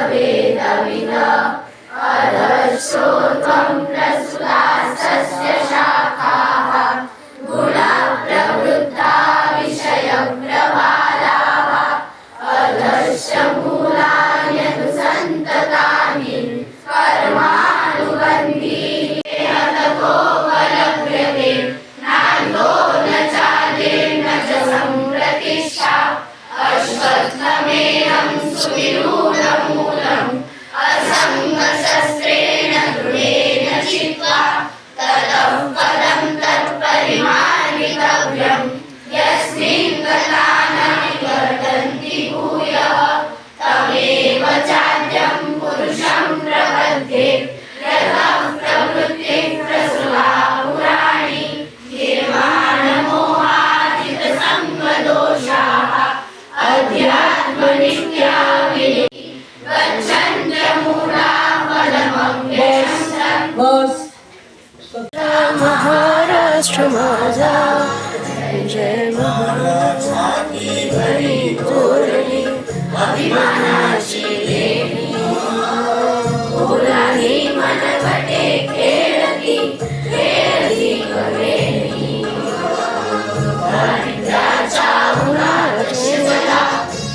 वेदविद अधश्रोत्रं प्रसुतास्तस्य शाखाः गुणप्रवृद्धा विषयप्रवादाः अधश्च मूलान्यनुसन्ततानि कर्मानुबन्धीनि ततोपलभ्यते नान्तो न चादेन च सम्प्रतिष्ठा अश्वत्थमेनं सुविरूढमूलम् असङ्गशस्त्रेण दृढेन चित्वा ततः पदं तत्परिमार्गितव्यं यस्मिन् गता न निवर्तन्ति भूयः तमेव चाद्यं पुरुषं प्रपद्ये यतः प्रवृत्तिः प्रसृता पुराणी निर्माणमोहाजितसङ्गदोषाः अध्यात्मनित्या महाराष्ट्र माझा जय महाराष्ट्र तोरणी अभिमानाची लेणी मुलांनी मनवटे खेळती खेळती कवेणी दारिद्र्याचा उन्हाळ शिजला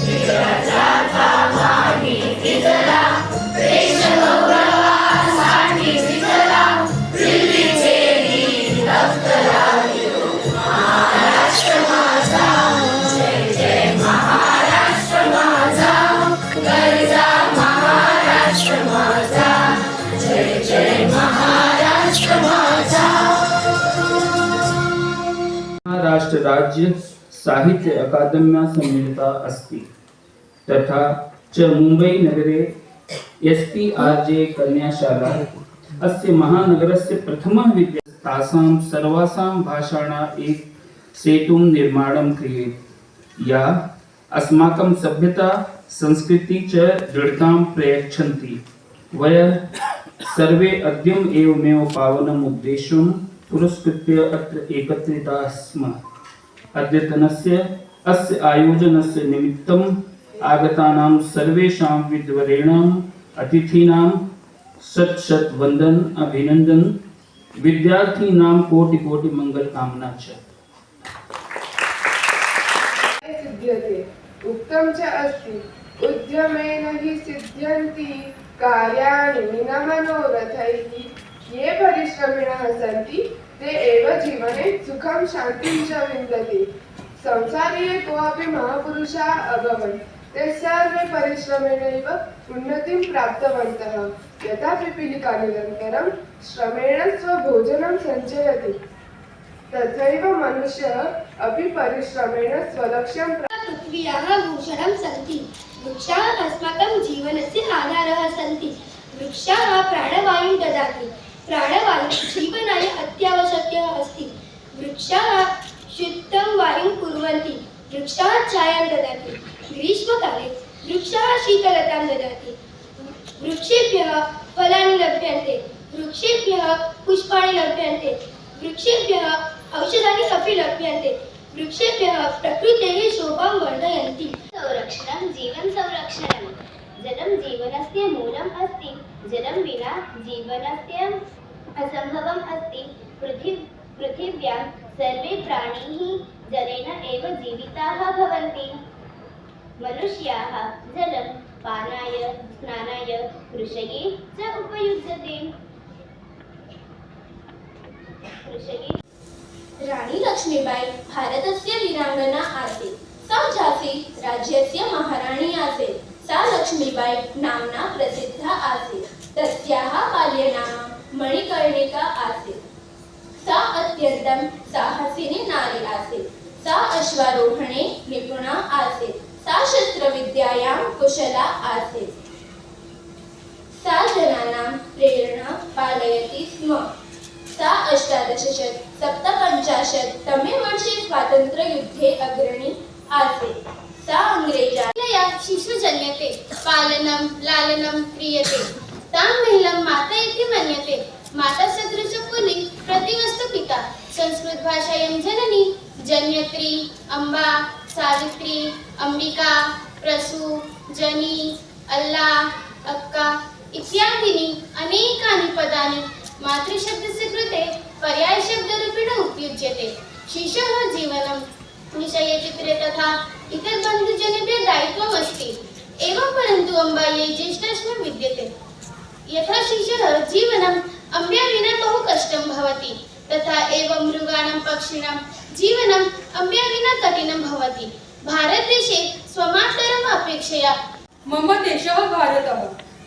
विद्याचा धामाही भिजला देश गौरवासाठी भिजला दिल्लीचे गीत रक्तला महाराष्ट्र माझा जय जय महाराष्ट्र माझा गरजा महाराष्ट्र माझा जय जय महाराष्ट्र माझा. महाराष्ट्र राज्य साहित्य अकादम्या सम्मिलिता अस्ति तथा च मुंबई नगरे SPRJ कन्याशाला अस्य महानगरस्य प्रथमः विद्यालयः तासां सर्वासां भाषाणां एक सेतुं निर्माणं क्रियेत् या अस्माकं सभ्यता संस्कृति च दृढतां प्रयच्छन्ति. वयं सर्वे अद्यम् एवमेव पावनम् उद्देश्यं पुरस्कृत्य अत्र एकत्रिताः स्मः. अद्यतनस्य अस्य आयोजनस्य निमित्तम् आगतानां सर्वेषां विद्वरेणाम् अतिथीनां शत वंदन अभिनंदन विद्यार्थीनां कोटि कोटि मंगल कामना च. सिद्ध्यते उक्तं च अस्ति उद्यमेन हि सिद्ध्यन्ति कार्याणि न मनोरथैः ये परिश्रमिणः सन्ति ते एव जीवने सुखं शान्तिं च विन्दति. संसारे कोऽपि महापुरुषाः अभवन् ते सर्वे परिश्रमेणैव उन्नतिं प्राप्तवन्तः. यथा पिपीलिका निरन्तरं श्रमेण स्वभोजनं सञ्चयति तथैव मनुष्यः अपि परिश्रमेण स्वलक्ष्यं पृथ्व्याः भूषणं सन्ति. वृक्षाः अस्माकं जीवनस्य आधारः सन्ति. वृक्षाः प्राणवायुं ददाति. प्राणवायुः जीवनाय अत्यावश्यकः अस्ति. वृक्षाः शुद्धं वायुं कुर्वन्ति. वृक्षाः छायां ददाति. ग्रीष्मकाले वृक्षाः शीतलतां ददाति. वृक्षेभ्यः फलानि लभ्यन्ते. वृक्षेभ्यः पुष्पाणि लभ्यन्ते. वृक्षेभ्यः औषधानि अपि लभ्यन्ते. वृक्षेभ्यः प्रकृतेः शोभां वर्धयन्ति. संरक्षणं जीवन संरक्षणं. जलं जीवनस्य मूलम् अस्ति. जलं विना जीवनस्य असम्भवम् अस्ति. पृथिव्यां सर्वे प्राणिः जलेन एव जीविताः भवन्ति. मनुष्याः जलं पानाय स्नानाय कृषये च उपयुज्यते. राणी लक्ष्मीबाई भारतस्य वीरांगना आसीत्. सा झांसी राज्यस्य महाराणी आसीत्. सा लक्ष्मीबाई नाम्ना प्रसिद्धा आसीत्. तस्याः बाल्यनाम मणिकर्णिका आसीत्. सा अत्यन्तं साहसिनी नारी आसीत्. सा अश्वारोहणे निपुणा आसीत्. सा शस्त्रविद्यायां कुशला आसीत्. सा जनानां प्रेरणा पालयति स्म. सा 1857 तमे वर्षे स्वातंत्र्ययुद्धे अग्रणी आसीत्. सा अंग्रेजाः शिशु जन्यते पालनं लालनं क्रियते तां महिलां माता इति मन्यते. माता सदृश पुल्लिङ्ग प्रतिवस्तु पिता. संस्कृत भाषायां जननी जन्यत्री अम्बा सावित्री अंबिका प्रसू जनी अल्लाह अक्का इत्यादीनि अनेकानि पदानि मातृशब्दस्य कृते पर्यायशब्दरूपेण उपयुज्यते। शिशोः जीवनं विषये चित्रे तथा इतरबन्धुजनेभ्यः दायित्वमस्ति एवं, परन्तु अम्बायै ज्येष्ठाश्रमं विद्यते। यथा शिशोः जीवनम् अम्ब्या विना बहु कष्टं भवति, तथा एव मृगाणां पक्षिणां जीवनम् अम्ब्या विना कठिनं भवति। भारतदेशे स्वमातरम् अपेक्षया मम देशः भारतः।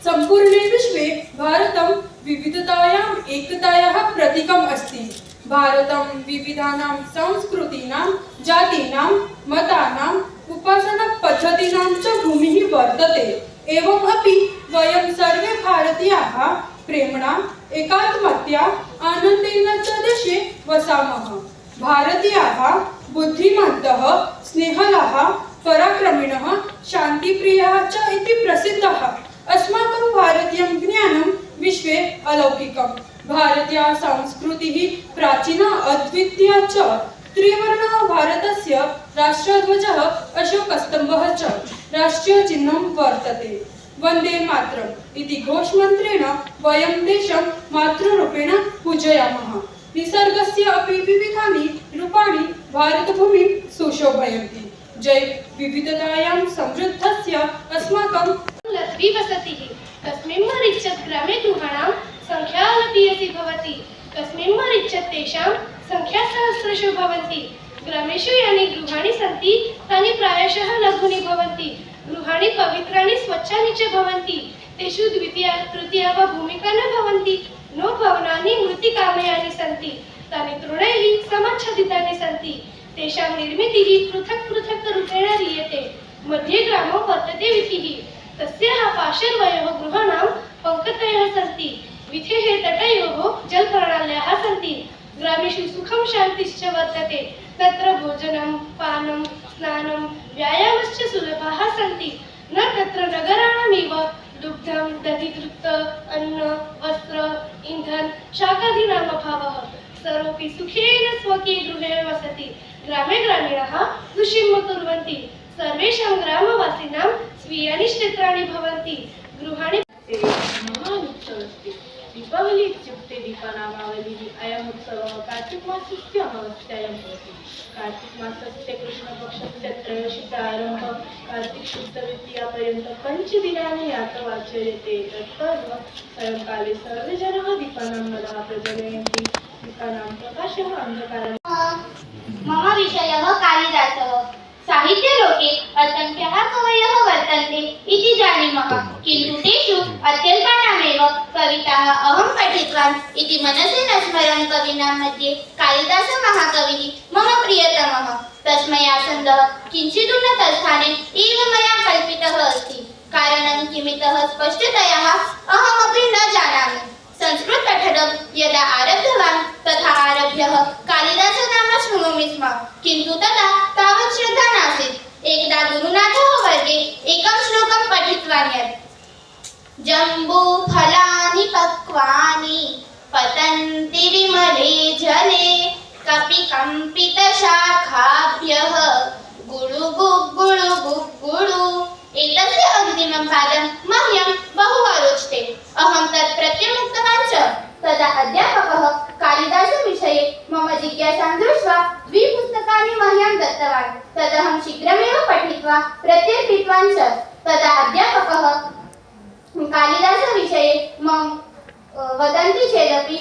सम्पूर्णे विश्वे भारतं विविधतायाम् एकतायाः प्रतीकम् अस्ति। भारतं विविधानां संस्कृतीनां, जातीनां, मतानाम्, उपासनापद्धतीनां च भूमिः वर्तते। एवम् अपि वयं सर्वे भारतीयाः प्रेम्णा, एकात्मतया, आनन्देन च देशे वसामः। भारतीयाः बुद्धिमन्तः, स्नेहलाः, पराक्रमिणः, शान्तिप्रियाः च इति प्रसिद्धाः। अस्माकं भारतीयं ज्ञानं विश्वे अलौकिकम्। भारतीया संस्कृतिः प्राचीना, अद्वितीया च। त्रिवर्णः भारतस्य राष्ट्रध्वजः, अशोकस्तम्भः च राष्ट्रीयचिह्नं वर्तते। वन्दे मातरम् इति घोषमन्त्रेण वयं देशं मातृरूपेण पूजयामः। निसर्गस्य अपि विविधानि रूपाणि भारतभूमिं सुशोभयन्ति। जैवविविधतायां समृद्धस्य अस्माकं द्विवसतिः कस्मिन् मरिच्छत् ग्रामे गृहाणां संख्या अल्पीयसी भवति, कस्मिन् मरिच्छत् तेषां संख्या सहस्रशो भवन्ति। ग्रामेषु यानि गृहाणि सन्ति तानि प्रायशः लघूनि भवन्ति। गृहाणि पवित्राणि, स्वच्छानि च भवन्ति। तेषु द्वितीया तृतीया वा भूमिका न भवन्ति। नो भवनानि मृत्तिकामयानि सन्ति, तानि तृणैः समाच्छादितानि सन्ति। तेषां निर्मितिः पृथक् पृथक् रूपेण क्रियते। मध्ये ग्रामो वर्तते वीथिः, तस्याः पार्श्वयोः गृहाणां पङ्क्तयः सन्ति। वीथेः तटयोः जलप्रणाल्यः सन्ति। ग्रामेषु सुखं शान्तिश्च वर्तते। तत्र भोजनं, पानं, स्नानं, व्यायामश्च सुलभाः सन्ति। न तत्र नगराणामिव दुग्धं, दधितृप्त अन्न, वस्त्र, इन्धन, शाकादीनाम् अभावः। सर्वोऽपि सुखेन स्वकीये गृहे वसति। ग्रामे ग्रामीणाः कृषिं कुर्वन्ति। सर्वेषां ग्रामवासिनां स्वीयानि क्षेत्राणि भवन्ति। गृहाणि महान् उत्सवः अस्ति। दीपावली इत्युक्ते दीपानामावलिः। अयम् उत्सवः कार्तिकमासस्य अमावास्यायां भवति। कार्तिकमासस्य कृष्णपक्षस्य त्रयोदशीतः आरम्भः कार्तिकशुद्धद्वितीयापर्यन्तं पञ्चदिनानि यावत् आचर्यते। तत्पर्व सायङ्काले सर्वे जनाः दीपानां नदाः प्रज्वलयन्ति। दीपानां प्रकाशः अन्धकारं मम विषयः कालिदासः। साहित्यलोके असंख्याः कवयः वर्तन्ते इति जानीमः, किन्तु तेषु अत्यल्पानामेव कविताः अहं पठितवान् इति मनसि न स्मरन्। कवीनां मध्ये कालिदासमहाकविः मम प्रियतमः। तस्मै आसन्दः किञ्चिदुन्नतस्थाने एव मया कल्पितः अस्ति। कारणं किमितः स्पष्टतया अहमपि न जानामि। संस्कृतपठनं यदा आरब्धवान् तथा आरभ्य कालिदासः नाम शृणोमि स्म, किन्तु तदा तावत् श्रद्धा नासीत्। एकदा गुरुनाथः वर्गे एकं श्लोकं पठितवान् यत् जम्बूफलानि पक्वानि पतन्ति विमले जले कपि कम्पितशाखाभ्यः गुळुगुग्गुळु गुग्गुळु। एतस्य अन्तिमं पादं मह्यं बहु अरोचते। अहं तत् प्रत्यमुक्तवान् च। तदा अध्यापकः कालिदासविषये मम जिज्ञासां दृष्ट्वा 2 पुस्तकानि मह्यं दत्तवान्। तदहं शीघ्रमेव पठित्वा प्रत्यर्पितवान् च। तदा अध्यापकः कालिदासविषये मम वदन्ति चेदपि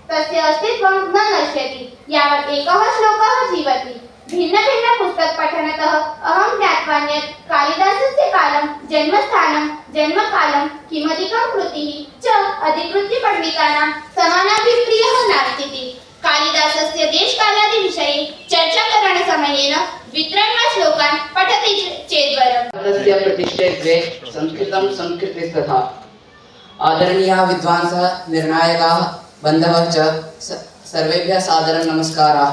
तस्य अस्तित्वं न नश्यति यावत् एकः श्लोकः जीवति। भिन्नभिन्नपुस्तकपठनतः अहं ज्ञातवान् यत् कालिदासस्य कालं, जन्मस्थानं, जन्मकालं, किमधिकं कृतिः च अधिकृत्य पंडितानां समानाभिप्रियः नास्तीति। कालिदासस्य देशकालादिविषये चर्चाकरणसमयेन 2-3 श्लोकान् पठति चेद्वरम्। तस्य प्रतिष्ठे द्वे संस्कृतं संस्कृतिस्तथा। आदरणीयाः विद्वांसः, निर्णायकाः, बन्धवः च सर्वेभ्यः सादरं नमस्काराः।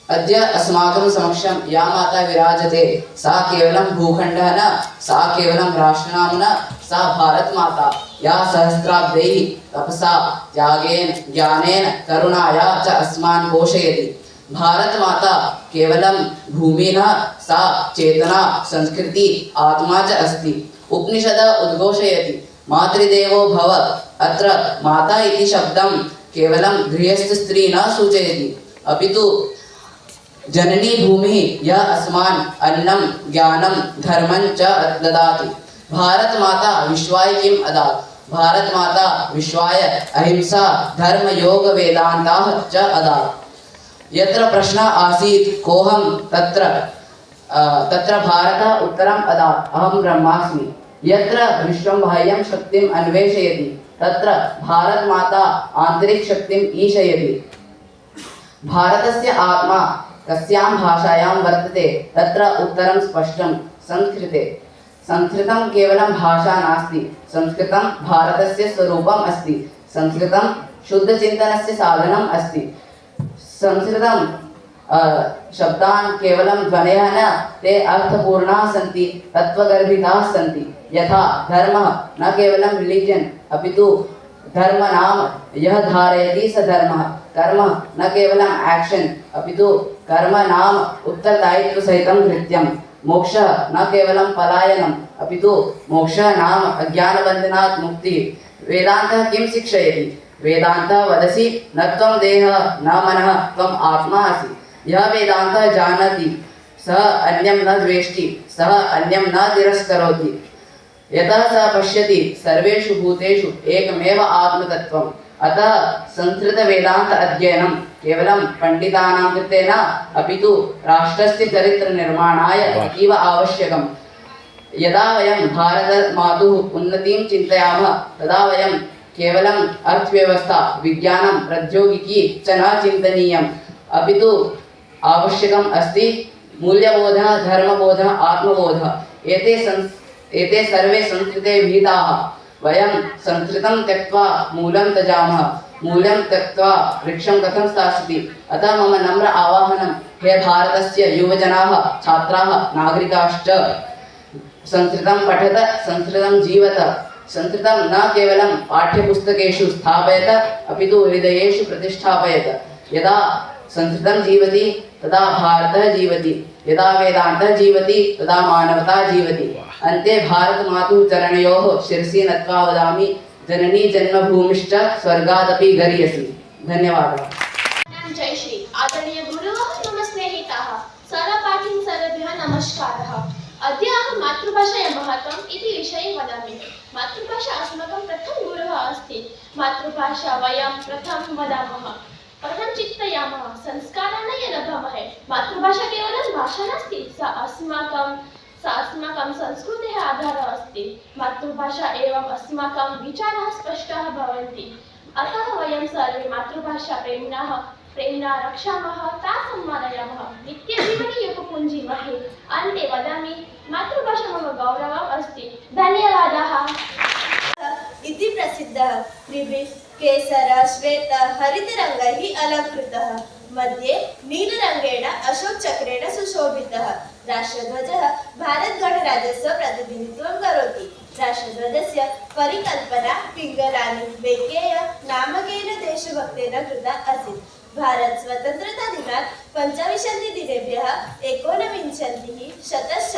अद्य अस्माकं समक्षं या माता विराजते सा केवलं भूखण्डः न, सा केवलं राष्ट्रनाम न, सा भारत माता या सहस्राब्दैः तपसा त्यागेन ज्ञानेन करुणाया च अस्मान् पोषयति। भारत माता केवलं भूमि न, सा चेतना, संस्कृति, आत्मा च अस्ति। उपनिषद उद्घोषयति मातृदेवो भव। अत्र माता इति शब्दं केवलं गृहस्थ स्त्री न सूचयति अपितु जननी भूमिः यः अस्मान् अन्नं ज्ञानं धर्मं च ददाति। भारत माता विश्वाय किम् अदात्? भारत माता विश्वाय अहिंसा धर्म योग वेदान्ताः च अदात्। यत्र प्रश्नः आसीत् कोऽहं तत्र भारत उत्तरम् अदात् अहं ब्रह्मास्मि। यत्र विश्वं बाह्यं शक्तिम् अन्वेषयति तत्र भारत माता आन्तरिक शक्तिम् ईशयति। भारतस्य आत्मा कस्यां भाषायां वर्तते तत्र उत्तरं स्पष्टं संस्कृते। संस्कृतं केवलं भाषा नास्ति, संस्कृतं भारतस्य स्वरूपम् अस्ति। संस्कृतं शुद्धचिन्तनस्य साधनम् अस्ति। संस्कृतं शब्दान् केवलं ध्वनयः न, ते अर्थपूर्णाः सन्ति, तत्त्वगर्भिताः सन्ति। यथा धर्मः न केवलं रिलीजन अपितु धर्म नाम यह धारयति स धर्मः। कर्म न केवलम एक्शन अपितु कर्म नाम उत्तरदायित्व सहितं कृत्यं। मोक्षः न केवलं पलायनम् अपितु मोक्षः नाम अज्ञानबन्धनात् मुक्तिः। वेदान्तः किं शिक्षयति? वेदान्तः वदसि न त्वं देहः न मनः त्वम् आत्मा असि। यः वेदान्तः जानाति सः अन्यं न द्वेष्टि, सः अन्यं न तिरस्करोति। यतः सः पश्यति सर्वेषु भूतेषु एकमेव आत्मतत्त्वम्। अतः संस्कृत वेदांत अध्ययनं केवलं पंडितानां कृते न अपितु राष्ट्रस्य चरित्र निर्माणाय अतीव आवश्यकम्। यदा वयं भारत मातुः उन्नतिं चिन्तयामः तदा वयं केवलं अर्थव्यवस्था विज्ञानं प्रौद्योगिकी च न चिन्तनीयम् अपितु आवश्यकम् अस्ति मूल्यबोधः धर्मबोधः आत्मबोधः। एते सर्वे संस्कृते विहिताः। वयं संस्कृतं त्यक्त्वा मूलं त्यजामः, मूलं त्यक्त्वा वृक्षं कथं स्थास्यति। अतः मम नम्र आवाहनं हे भारतस्य युवजनाः छात्राः नागरिकाश्च संस्कृतं पठत संस्कृतं जीवत। संस्कृतं न केवलं पाठ्यपुस्तकेषु स्थापयत अपितु हृदयेषु प्रतिष्ठापयत। यदा संस्कृतं जीवति तदा भारतः जीवति, यदा वेदान्तः जीवति तदा मानवता जीवति। अन्ते भारत मातुः चरणयोः शिरसि नत्वा वदामि जननी जन्मभूमिश्च स्वर्गादपि गरीयसी। धन्यवादः। जय श्री आदरणीय गुरुः मम स्नेहिताः सहपाठिन् सर्वेभ्यः नमस्कारः। अद्य अहं मातृभाषायाः महत्त्वम् इति विषये वदामि। मातृभाषा अस्माकं प्रथमः गुरुः अस्ति। मातृभाषा वयं प्रथमं वदामः, प्रथमं चिन्तयामः, संस्कारान् लभामहे। मातृभाषा केवलं भाषा नास्ति, सा अस्माकं संस्कृतेः आधारः अस्ति। मातृभाषा एवं अस्माकं विचाराः स्पष्टाः भवन्ति। अतः वयं सर्वे मातृभाषा प्रेम्णा रक्षामः, ता सम्मानयामः, नित्यजीवने उपपुञ्जीमहे। अन्ते वदामि मातृभाषा मम गौरवम् अस्ति। धन्यवादाः। इति प्रसिद्धः त्रिभिः केसर श्वेत हरितरङ्गैः अलङ्कृतः, मध्ये नीलरङ्गेण अशोकचक्रेण सुशोभितः। राष्ट्रध्वजः भारतगणराज्यस्य प्रतिनिधित्वं करोति। राष्ट्रध्वजस्य परिकल्पना पिङ्गलानि वेङ्कय्य नामकेन देशभक्तेन कृता आसीत्। भारत स्वतन्त्रता दिनात् 25 दिनेभ्यः 1940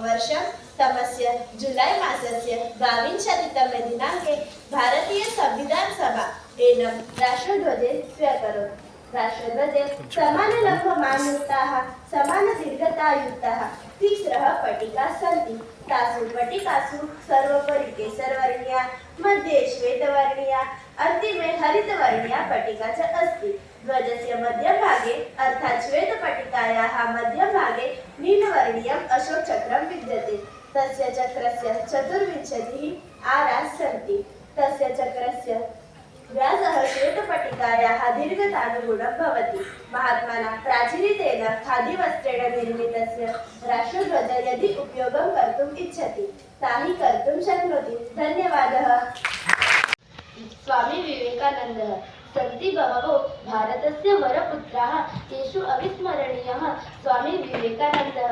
वर्षं तमस्य जुलै मासस्य 22तमे दिनाङ्के भारतीय संविधान सभा एनं राष्ट्रध्वजे स्व्यकरोत्। राष्ट्रध्वजे समानलम्बमानयुक्ताः समानदीर्घतायुक्ताः तिस्रः पट्टिकाः सन्ति। तासु पट्टिकासु सर्वोपरि केसरवर्णीया, मध्ये श्वेतवर्णीया, अन्तिमे हरितवर्णीया पट्टिका च अस्ति। ध्वजस्य मध्यभागे अर्थात् श्वेतपट्टिकायाः मध्यभागे नीलवर्णीयम् अशोकचक्रं विद्यते। तस्य चक्रस्य 24 आराः सन्ति। तस्य चक्रस्य व्यासः श्वेतपट्टिकायाः दीर्घतानुगुणं भवति। महात्मना प्राचीरितेन खादीवस्त्रेण निर्मितस्य राष्ट्रध्वज यदि उपयोगं कर्तुम् इच्छति ताहि कर्तुं शक्नोति। धन्यवादः। स्वामी विवेकानन्दः सन्ति बहवो भारतस्य वरपुत्राः, तेषु अविस्मरणीयः स्वामी विवेकानन्दः।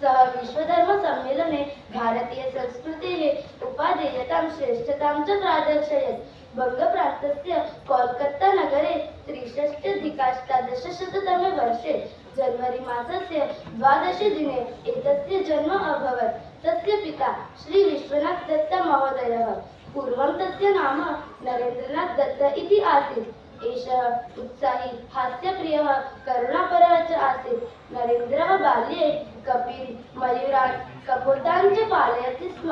सः विश्वधर्मसम्मेलने भारतीयसंस्कृतेः उपादेयतां श्रेष्ठतां च प्रादर्शयत्। बङ्गप्रान्तस्य कोल्कत्तानगरे 63-अधिक-अष्टादशशततमे वर्षे जनवरी मासस्य 12 दिने एतस्य जन्म अभवत्। तस्य पिता श्री विश्वनाथ दत्त महोदयः। पूर्वं तस्य नाम नरेन्द्रनाथ दत्त इति आसीत्। एषः उत्साही हास्यप्रियः करुणापरः च आसीत्। नरेन्द्रः बाल्ये कपिल मयूरान् कपोतान् च पालयति स्म।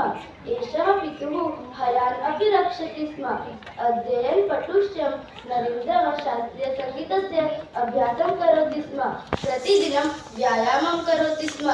एषः पितुः हयान् अपि रक्षति स्म। अध्ययनपटुश्च नरेन्द्रः शास्त्रीयसङ्गीतस्य अभ्यासं करोति स्म। प्रतिदिनं व्यायामं करोति स्म।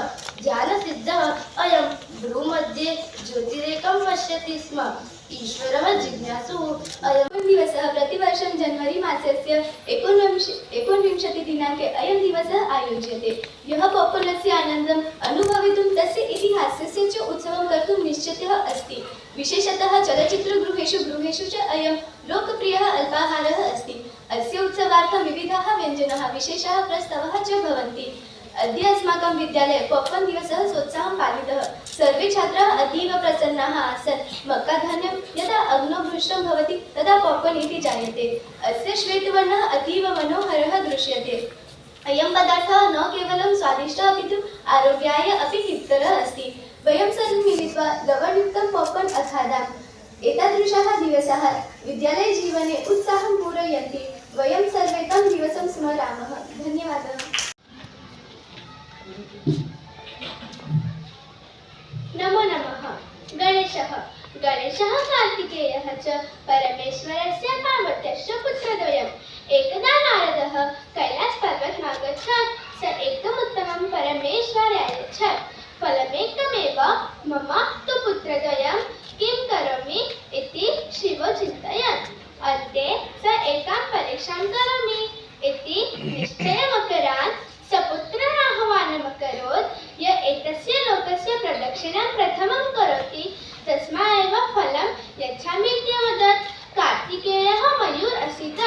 ध्यानसिद्धः अयं भ्रूमध्ये ज्योतिरेकं पश्यति स्म। ईश्वरः जिज्ञासुः अयं दिवसः प्रतिवर्षं जनवरी मासस्य 19 दिनाङ्के अयं दिवसः आयोज्यते। यः पॉप्कॉर्नस्य आनन्दम् अनुभवितुं तस्य इतिहासस्य च उत्सवं कर्तुं निश्चितः अस्ति। विशेषतः चलच्चित्रगृहेषु च अयं लोकप्रियः अल्पाहारः अस्ति। अस्य उत्सवार्थं विविधाः व्यञ्जनाः विशेषाः प्रस्तावः च भवन्ति। अद्य अस्माकं विद्यालये पॉप्कॉर्न दिवसः सोत्साहं पालितः। सर्वे छात्राः अतीव प्रसन्नाः आसन्। मक्काधान्यं यदा अग्नौ भृष्टं भवति तदा पॉप्कॉर्न इति जायते। अस्य श्वेतवर्णः अतीव मनोहरः दृश्यते। अयं पदार्थः न केवलं स्वादिष्टः अपितु आरोग्याय अपि हितकरः अस्ति। वयं सर्वे मिलित्वा लवणयुक्तं पॉप्कॉर्न अखादाम। एतादृशाः दिवसाः विद्यालयजीवने उत्साहं पूरयन्ति। वयं सर्वे तं दिवसं स्मरामः। धन्यवादः। नमो नमः। गणेशः कार्तिकेयः च परमेश्वरस्य पार्वत्यस्य पुत्रद्वयम्। एकदा नारदः कैलासपर्वतमागच्छत्। स एकम् उत्तमं परमेश्वरायच्छत्। फलमेकमेव, मम तु पुत्रद्वयं किं करोमि इति शिवो चिन्तयत्। अन्ते स एकां परीक्षां करोमि इति निश्चयमकरान्। सपुत्रम् आह्वानमकरोत्। य एतस्य लोकस्य प्रदक्षिणां प्रथमं करोति तस्मै एव फलं यच्छामि इति अवदत्। कार्तिकेयः मयूर असीत्।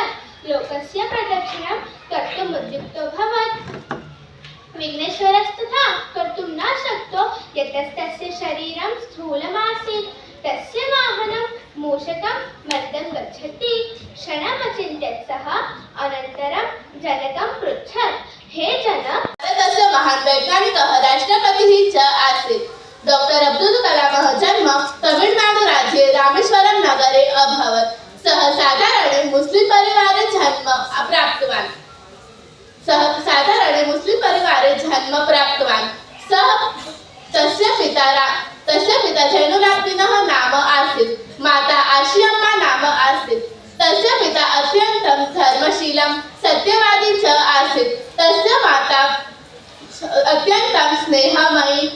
लोकस्य प्रदक्षिणां कर्तुम् उद्युक्तोऽभवत्। विघ्नेश्वरस्तथा कर्तुं न शक्तो यतस्तस्य शरीरं स्थूलमासीत्। तस्य वाहनं मूषकं मर्दं गच्छति। क्षणमचिन्त्य सः अनन्तरं जनकं पृच्छत्, हे जनक, भारतस्य महान् वैज्ञानिकः राष्ट्रपतिः च आसीत्। डॉक्टर अब्दुल कलामः जन्म तमिळनाडुराज्ये रामेश्वरं नगरे अभवत्। सः साधारणे मुस्लिम परिवारे जन्म प्राप्तवान्। तस्य पिता जैनुलाब्दीनः नाम आसीत्। माता आशियम्मा नाम आसीत्। तस्य पिता अत्यन्तं धर्मशीलं सत्यवादी च आसीत्। तस्य माता अत्यन्तं स्नेहमयी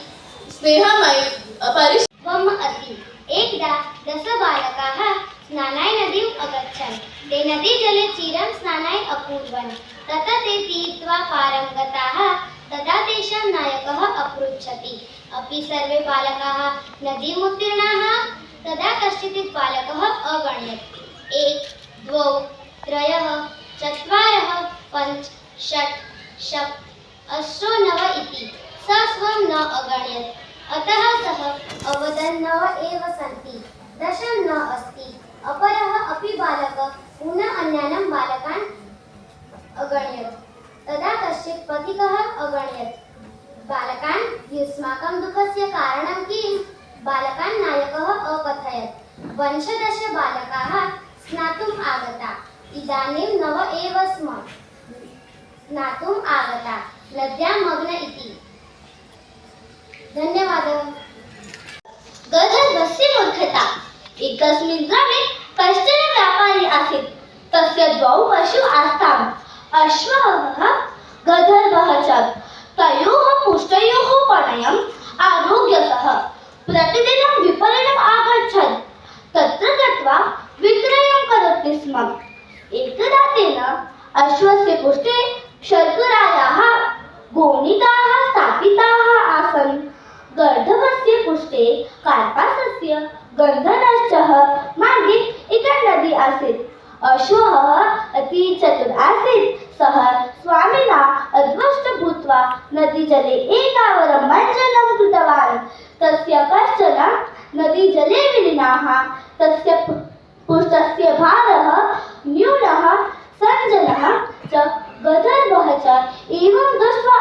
त्वम् असि। एकदा 10 बालकाः स्नानाय नदीम् अगच्छन्। ते नदीजले चिरं स्नानाय अकुर्वन्। ततः ते तीर्त्वा पारं गताः। तदा तेषां नायकः अपृच्छति, अपि सर्वे बालकाः नदीम् उत्तीर्णाः? तदा कश्चित् बालकः अगण्यत्। 1, 2, 3, 4, 5, 6, 7, 8, 9 इति। स स्वं न अगण्यत्। अतः सः अवदन् 9 एव सन्ति, 10 न अस्ति। अपरः अपि बालकः पुनः अन्यान् बालकान् अगण्यत्। तदा कश्चित् पथिकः अगण्यत् बालकान्। युष्माकं दुःखस्य कारणं किम्? बालकान् नायकः अकथयत्। 15 बालकाः स्नातुम् आगता। इदानीं 9 एव स्म स्नातुम् आगता। नद्यां मग्न इति। धन्यवादः। गधर्वस्य मूर्खता। एकस्मिन् ग्रामे कश्चन व्यापारी आसीत्। तस्य 2 पशु आस्ताम्, अश्वः गधर्वः च। तयोः पुष्टयोः पणयम् आरोग्यतः प्रतिदिनं विपणिम् आगच्छन्। तत्र गत्वा विक्रयं करोति स्म। एकदा तेन अश्वस्य पुष्टे शर्करायाः गोणिकाः स्थापिताः आसन्। गधर्वस्य पुष्टे कार्पासस्य गन्धनश्चः। मार्गे एका नदी आसीत्। अश्वः अति चतुर आसीत्। सः स्वामिना अद्वष्ट भूत्वा नदीजले एकावरं मञ्जनं कृतवान्। तस्य कश्चन नदीजले विलीनाः। तस्य पुष्टस्य भारः न्यूनः, सञ्जनः च गधर्वः च एवं दृष्ट्वा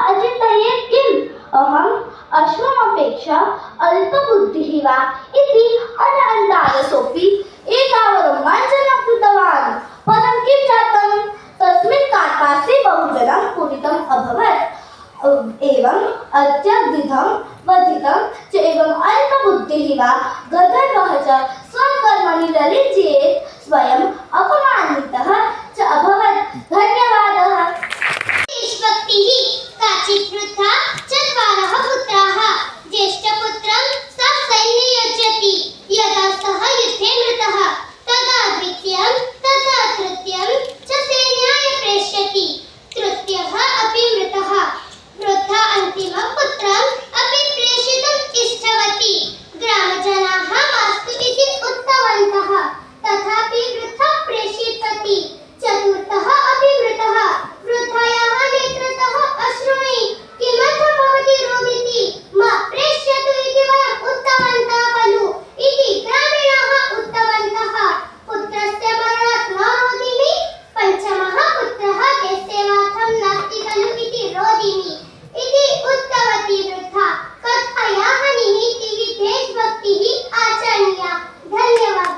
एवं अत्यधिकं वर्धितं च एवं अल्पबुद्धिः वा गन्धर्वः च स्वकर्मणि ललित्येत् स्वयम् अपमानितः च अभवत्। धन्यवादः। देशभक्तिः काचित् वृद्धा चत्वारः पुत्राः ज्येष्ठपुत्रं ससैन्ये योजयति यदा सः युद्धे मृतः तदा द्वितीयं तथा तृतीयं च सैन्याय प्रेषयति तृतीयः अपि मृतः वृद्धा अन्तिमं पुत्रम् अपि प्रेषितुम् इच्छति ग्रामजनाः मास्तु इति उक्तवन्तः तथापि वृद्धा प्रेषितवती चतुर्थः अपि मृतः वृद्धायाः नेत्रतः अश्रूणि किमर्थं भवती रोदिति मा प्रेष्यतु इति वयम् उक्तवन्तः खलु इति ग्रामीणाः उक्तवन्तः पुत्रस्य मरणात् न रोदिमि पञ्चमः पुत्रः देशसेवार्थं नास्ति खलु इति रोदिमि इति उक्तवती वृद्धा कथायाः निहितिः देशभक्तिः आचरणीया। धन्यवादः।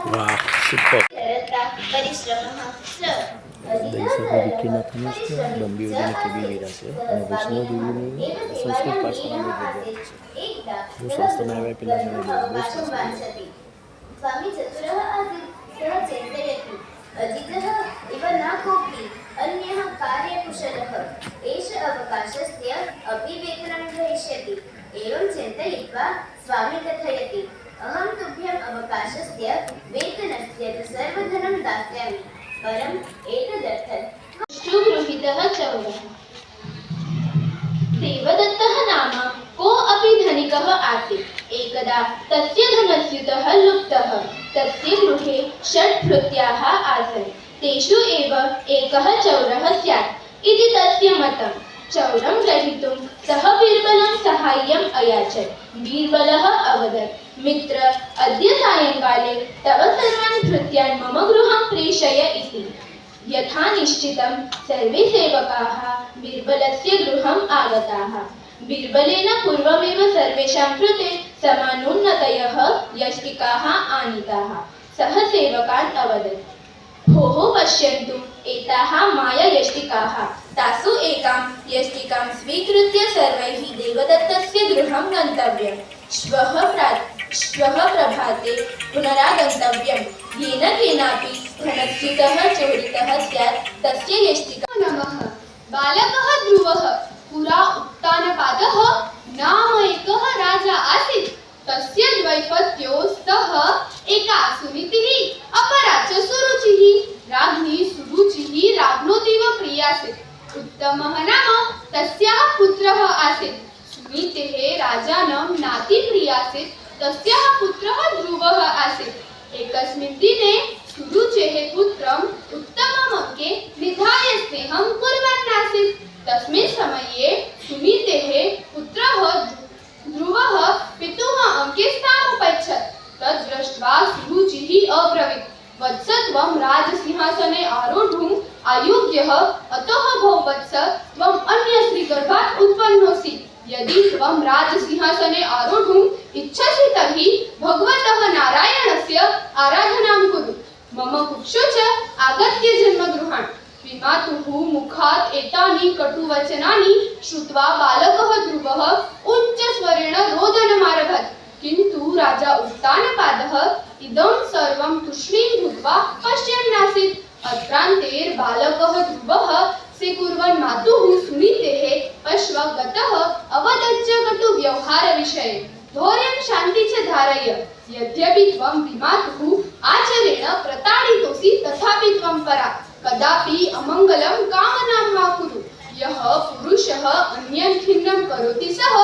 પરિશ્રમઃ દહીસરના વિકીનાથની બંબીઓજીની કેવી વીરા છે અને વૈષ્ણવદેવીની સંસ્કૃત પાઠશાળાની જગ્યા છે હું શાસ્ત્રમાં આવ્યા પહેલાં મને સ્વામી ચતુરઃ આસીत् સઃ ચિन्तયति અજીતઃ इव न कोऽपि अन्यः कार्यकुशलः एष अवकाशस्य अपि वेतनं ग्रहीष्यति। एवं चिन्तयित्वा स्वामी कथयति अहं तुभ्यम् अवकाशस्य वेतनस्य च सर्वधनं दास्यामि परम् एतदर्थं गृहीतः चौरः देवदत्तः नाम को अपि धनिकः आसीत्। एकदा तस्य धनस्यूतः लुप्तः तस्य गृहे 6 भृत्याः आसन् तेषु एव एकः चौरः स्यात् इति तस्य मतं। चौरं ग्रहीतुं सः बीर्बलं साहाय्यम् अयाचत्। बीर्बलः अवदत् मित्र अद्य सायङ्काले तव सर्वान् भृत्यान् मम गृहं प्रेषय इति। यथा निश्चितं सर्वे सेवकाः बीर्बलस्य गृहम् आगताः। बीर्बलेन पूर्वमेव सर्वेषां कृते समानोन्नतयः यष्टिकाः आनीताः। सः सेवकान् अवदत् भोः पश्यन्तु एताः मायायष्टिकाः तासु एकां यष्टिकां स्वीकृत्य सर्वैः देवदत्तस्य गृहं गन्तव्यम्। श्वः प्रभाते पुनरागन्तव्यम्। येन केनापि धनस्यूतः चोरितः स्यात् तस्य यष्टिका। नमः। बालकः ध्रुवः पुरा उत्तानपादः नाम एकः राजा आसीत्। तस्य द्वैपत्यो स्तः एका सुनीतिः अपरा च सुरुचिः। राज्ञी सुरुचिः राज्ञोऽतीव प्रियासीत्। उत्तमः नाम तस्याः पुत्रः आसीत्। सुनीतेः राजानं नातिप्रियासीत्। तस्याः पुत्रः ध्रुवः आसीत्। एकस्मिन् दिने सुरुचेः पुत्रम् उत्तमम् अङ्के निधाय स्नेहं कुर्वन् आसीत्। तस्मिन् समये सुनीतेः पुत्रः ध्रुवः पितुः अङ्के स्थामुपैच्छत्। तद् दृष्ट्वा सुरुचिः अब्रवीत् वत्स त्वं राजसिंहासने आरोढुम् अयोग्यः अतः भो वत्स त्वम् अन्यस्त्रीगर्भात् उत्पन्नोऽसि। यदि त्वं राजसिंहासने आरोढुम् इच्छसि तर्हि भगवतः नारायणस्य आराधनां कुरु। मम कुक्षो च आगत्य जन्म गृहाण। विमातुः मुखात् एतानि कटुवचनानि श्रुत्वा बालकः ध्रुवः उच्चस्वरेण रोदनमारभत। किन्तु राजा उत्तानपादः इदं सर्वं तूष्णीं भूत्वा पश्यन्नासीत्। अत्रान्तेर्बालकः ध्रुवः स्वीकुर्वन् मातुः सुनीतेः अश्वगतः अवदच्च कटुव्यवहारविषये धैर्यं शान्ति च धारय। यद्यपि त्वं विमातुः आचरेण प्रताडितोऽसि तथापि त्वं परा कदापि अमङ्गलं कामनां मा कुरु। यः पुरुषः अन्यं खिन्नं करोति सः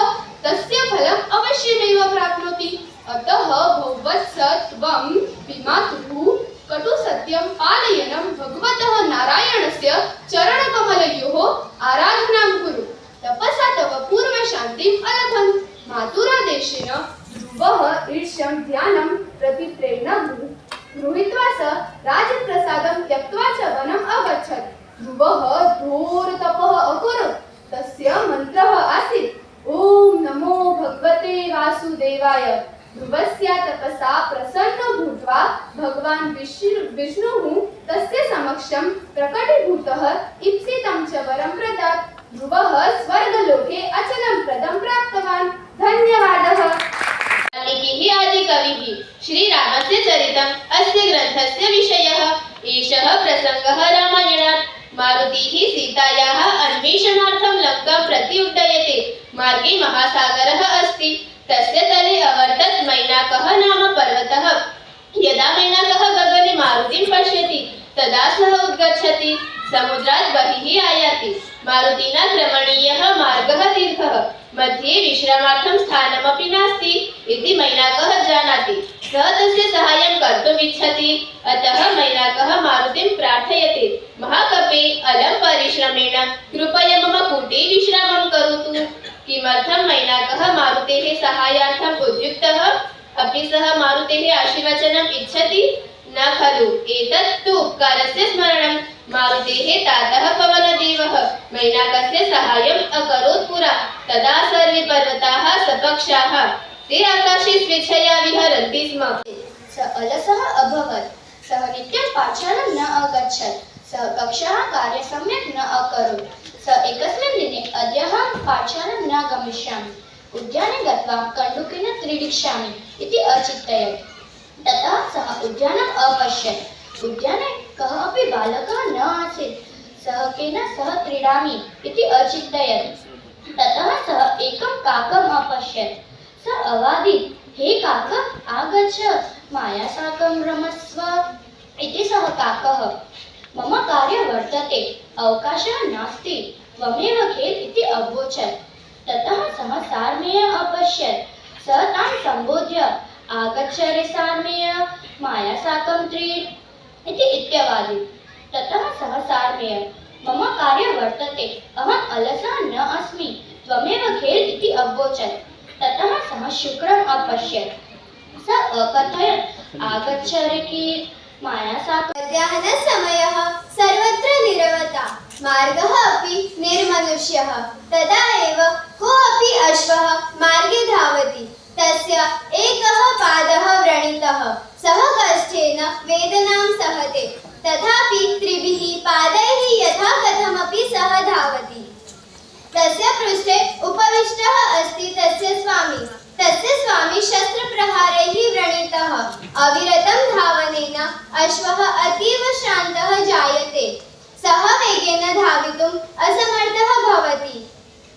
तस्य फलम् अवश्यमेव प्राप्नोति। अतः भोवत्स त्वं विमातुः कटुसत्यं पालयनं भगवतः नारायणस्य चरणकमलयोः आराधनां कुरु। तपसा तव पूर्वशान्तिम् अलभन्। मातुरादेशेन ध्रुवः ईर्ष्यं ध्यानं प्रति प्रेरणा गृहीत्वा स राजप्रसादं त्यक्त्वा च वनम् अगच्छत्। ध्रुवः घोरतपः अकरोत्। तस्य मन्त्रः आसीत् ॐ नमो भगवते वासुदेवाय। ध्रुवस्य तपसा प्रसन्नो भूत्वा भगवान् विष्णुः तस्य समक्षं प्रकटीभूतः ईप्सितं च वरं प्रदत्त। ध्रुवः स्वर्गलोके अचलं पदं प्राप्तवान्। धन्यवादः। वाल्मीकिः आदिकविः श्रीरामस्य चरितम् अस्य ग्रन्थस्य विषयः। एषः प्रसङ्गः रामायणात्। मारुतिः सीतायाः अन्वेषणार्थं लङ्कां प्रति उड्डयते। मार्गे महासागरः अस्ति। तस्य तले अवर्तत मैनाकः नाम पर्वतः। यदा मैनाकः गगने मारुतिं पश्यति तदा सः उद्गच्छति, समुद्रात् बहिः आयाति। मारुतिना क्रमणीयः मार्गः दीर्घः, मध्ये विश्रामार्थं स्थानमपि नास्ति इति मैनाकः जानाति। सः तस्य साहाय्यं कर्तुम् इच्छति। अतः मैनाकः मारुतिं प्रार्थयते, महाकपे अलं परिश्रमेण कृपया मम कूटे विश्रामं करोतु। किमर्थं मैनाकः मारुतेः साहाय्यार्थम् उद्युक्तः? अपि सः मारुतेः आशीर्वचनम् इच्छति? न खलु। एतत् तु उपकारस्य स्मरणं। मारुतेः तातः पवनदेवः मैनाकस्य साहाय्यम् अकरोत् पुरा। तदा सर्वे पर्वताः सपक्षाः ते आकाशे स्वेच्छया विहरन्ति स्म। सः अलसः अभवत्। सः नित्यं पाठशालां न अगच्छत्। सः कक्षाः कार्यं सम्यक् न अकरोत्। सः एकस्मिन् दिने अद्याहं पाठशालां न गमिष्यामि, उद्याने गत्वा कन्दुकेन क्रीडिष्यामि इति अचिन्तयत्। ततः सः उद्यानम् अपश्यत्। उद्याने कः अपि बालकः न आसीत्। सः केन सह क्रीडामि इति अचिन्तयत्। ततः सः एकं काकम् अपश्यत्। सः अवादीत्, हे काक, आगच्छ, माया साकं रमस्व इति। सः काकः, मम कार्यं वर्तते, अवकाशः नास्ति, त्वमेव खेल इति अवोचत्। ततः सः सारमेय अपश्यत्। सः तां सम्बोध्य, आगच्छ रे सारमेय, माया साकं क्रीड इति इत्यवादीत्। ततः सः सारमेय, मम कार्यं वर्तते, अहम् अलसः न अस्मि, त्वमेव खेल इति अवोचत्। ततः सः शुक्रम् अपश्यत्। सः अकथयत्, आगच्छ रे कीट, माया साकं। मध्याह्नसमयः, सर्वत्र नीरवता, मार्गः अपि निर्मनुष्यः। तदा एव कोऽपि अश्वः मार्गे धावति। तस्य एकः पादः व्रणितः। सः कष्टेन वेदनां सहते, तथापि त्रिभिः पादैः यथा कथमपि सः धावति। तस्य पृष्ठे उपविष्टः अस्ति तस्य स्वामी। तस्य स्वामी शस्त्रप्रहारैः व्रणितः। अविरतं धावनेन अश्वः अतीव श्रान्तः जायते। सः वेगेन धावितुम् असमर्थः भवति,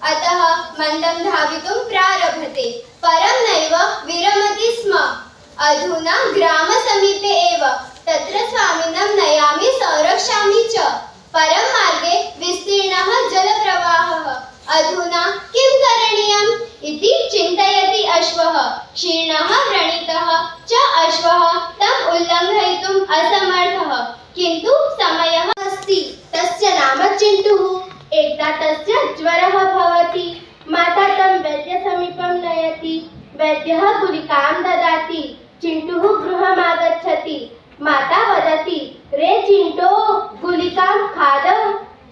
अतः मन्दं धावितुं प्रारभते, परं नैव विरमति स्म। अधुना ग्रामसमीपे एव। तत्र स्वामिनं नयामि, संरक्षामि च। परं मार्गे विस्तीर्णः जलप्रवाहः। अधुना किं करणीयम् इति चिन्तयति अश्वः। क्षीणः व्रणितः च अश्वः तम् उल्लङ्घयितुम् असमर्थः, किन्तु समयः अस्ति। तस्य नाम चिण्टुः। एकदा तस्य ज्वरः भवति। माता तं वैद्यसमीपं नयति। वैद्यः गुलिकां ददाति। चिण्टुः गृहमागच्छति। माता वदति, रे चिण्टो, गुलिकां खाद।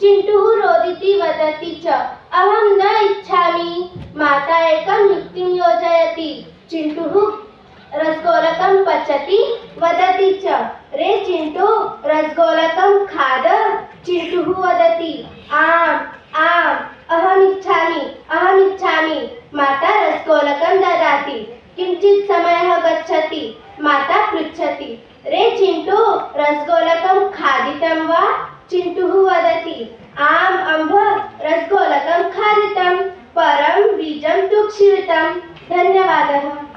चिण्टुः रोदिति वदति च, अहं न इच्छामि। माता एकं युक्तिं योजयति। चिण्टुः रसगोलकं पचति, वदति च, रे चिण्टु, रसगोलकं खाद। चिण्टुः वदति, आम् आम्, अहम् इच्छामि। माता रसगोलकं ददाति। किञ्चित् समयः गच्छति। माता पृच्छति, रे चिण्टु, रसगोलकं खादितं वा? चिण्टुः वदति, आम् अम्ब, रसगोलकं खादितं, परं बीजं तु क्षिरितं। धन्यवादः।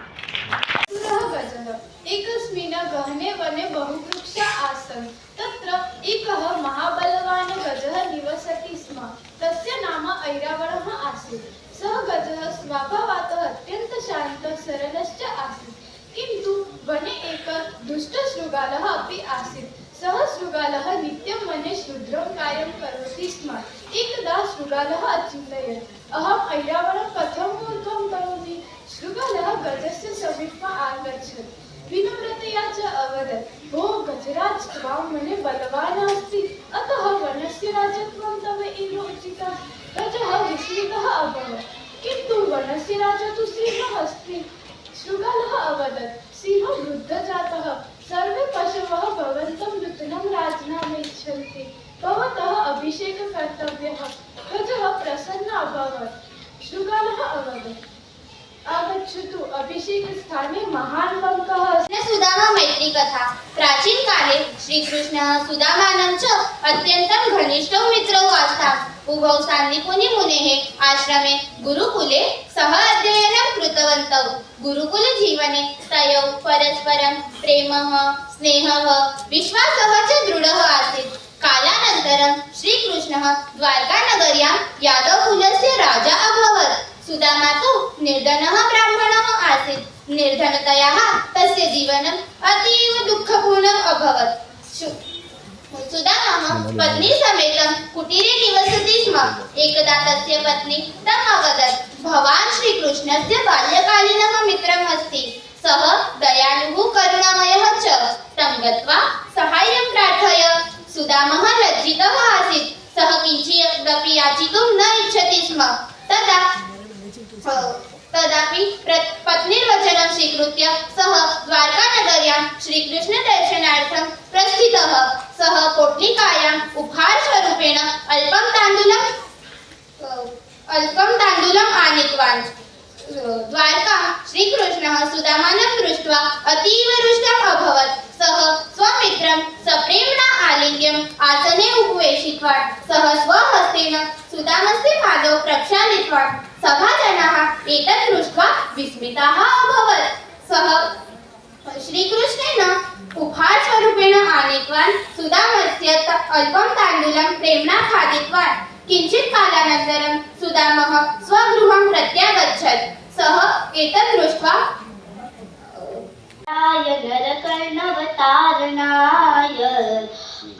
गजः। एकस्मिन् गहने वने बहुवृक्षाः आसन्। तत्र एकः महाबलवान् गजः निवसति स्म। तस्य नाम ऐरावतः आसीत्। सः गजः स्वभावतः अत्यन्तः शान्तः सरलश्च आसीत्। किन्तु वने एकः दुष्टशृगालः अपि आसीत्। सः शृगालः नित्यं वने क्षुद्रं कार्यं करोति स्म। एकदा शृगालः अचिन्तयत्, अहम् ऐरावतं कथं मूर्खं करोमि। शृगालः गजस्य समीपम् आगच्छत्। विनम्रतया च अवदत्, भो गजराज, त्वां वने बलवान् अस्ति, अतः वनस्य राजत्वं तव एव उचितम्। गजः विस्मितः अभवत्, किन्तु वनस्य राजा तु सिंहः अस्ति। शृगालः अवदत्, सिंहः वृद्धजातः, सर्वे पशवः भवन्तं नूतनं राजनाम इच्छन्ति, भवतः अभिषेकः कर्तव्यः। गजः प्रसन्न अभवत्। शृगालः अवदत्, आगच्छतु, अभिषेकस्थाने महान् पङ्कः अस्ति। सुदामा मैत्री कथा। प्राचीन काले श्रीकृष्णः सुदामानं च अत्यन्तं घनिष्ठौ मित्रौ आस्ताम्। उभौ सान्दीपनि मुनेः आश्रमे गुरुकुले सह अध्ययनं कृतवन्तौ। गुरुकुलजीवने तयोः परस्परं प्रेमः, स्नेहः, विश्वासः च दृढः आसीत्। कालानन्तरं श्रीकृष्णः द्वारकानगर्यां यादवकुलस्य राजा अभवत्। सुदामा तु निर्धनः ब्राह्मणः आसीत्। निर्धनतया तस्य जीवनम् अतीव दुःखपूर्णम् अभवत्। सुदामः पत्नी समेतं कुटीरे निवसति स्म। एकदा तस्य पत्नी तम् अवदत्, भवान् श्रीकृष्णस्य बाल्यकालीनः मित्रम् अस्ति। सः दयालुः करुणामयः च। तं गत्वा साहाय्यं प्रार्थय। सुदामः लज्जितः आसीत्। सः किञ्चिदपि याचितुं न इच्छति स्म। तदापि पत्नीर्वचनं स्वीकृत्य सः द्वारकानगर्यां श्रीकृष्णदर्शनार्थं प्रस्थितः। सः पोटलिकायाम् उपहारस्वरूपेण अल्पं ताण्डुलम् आनीतवान्। द्वारकां श्रीकृष्णः सुदामानं दृष्ट्वा अतीव रुष्टम् अभवत्। सः स्वमित्रं सप्रेम्णा आलिङ्ग्य आसने उपवेशितवान्। सः स्वहस्तेन सुदामस्य पादौ प्रक्षालितवान्। सभाजनाः एतत् दृष्ट्वा विस्मिताः अभवन्। सः श्रीकृष्णेन उपहारस्वरूपेण आनीतवान् सुदामस्य अल्पं ताण्डुलं प्रेम्णा खादितवान्। किञ्चित् कालानन्तरं सुदामः स्वगृहं प्रत्यागच्छत्। सः एतत् दृष्ट्वा नरकर्णवतारणाय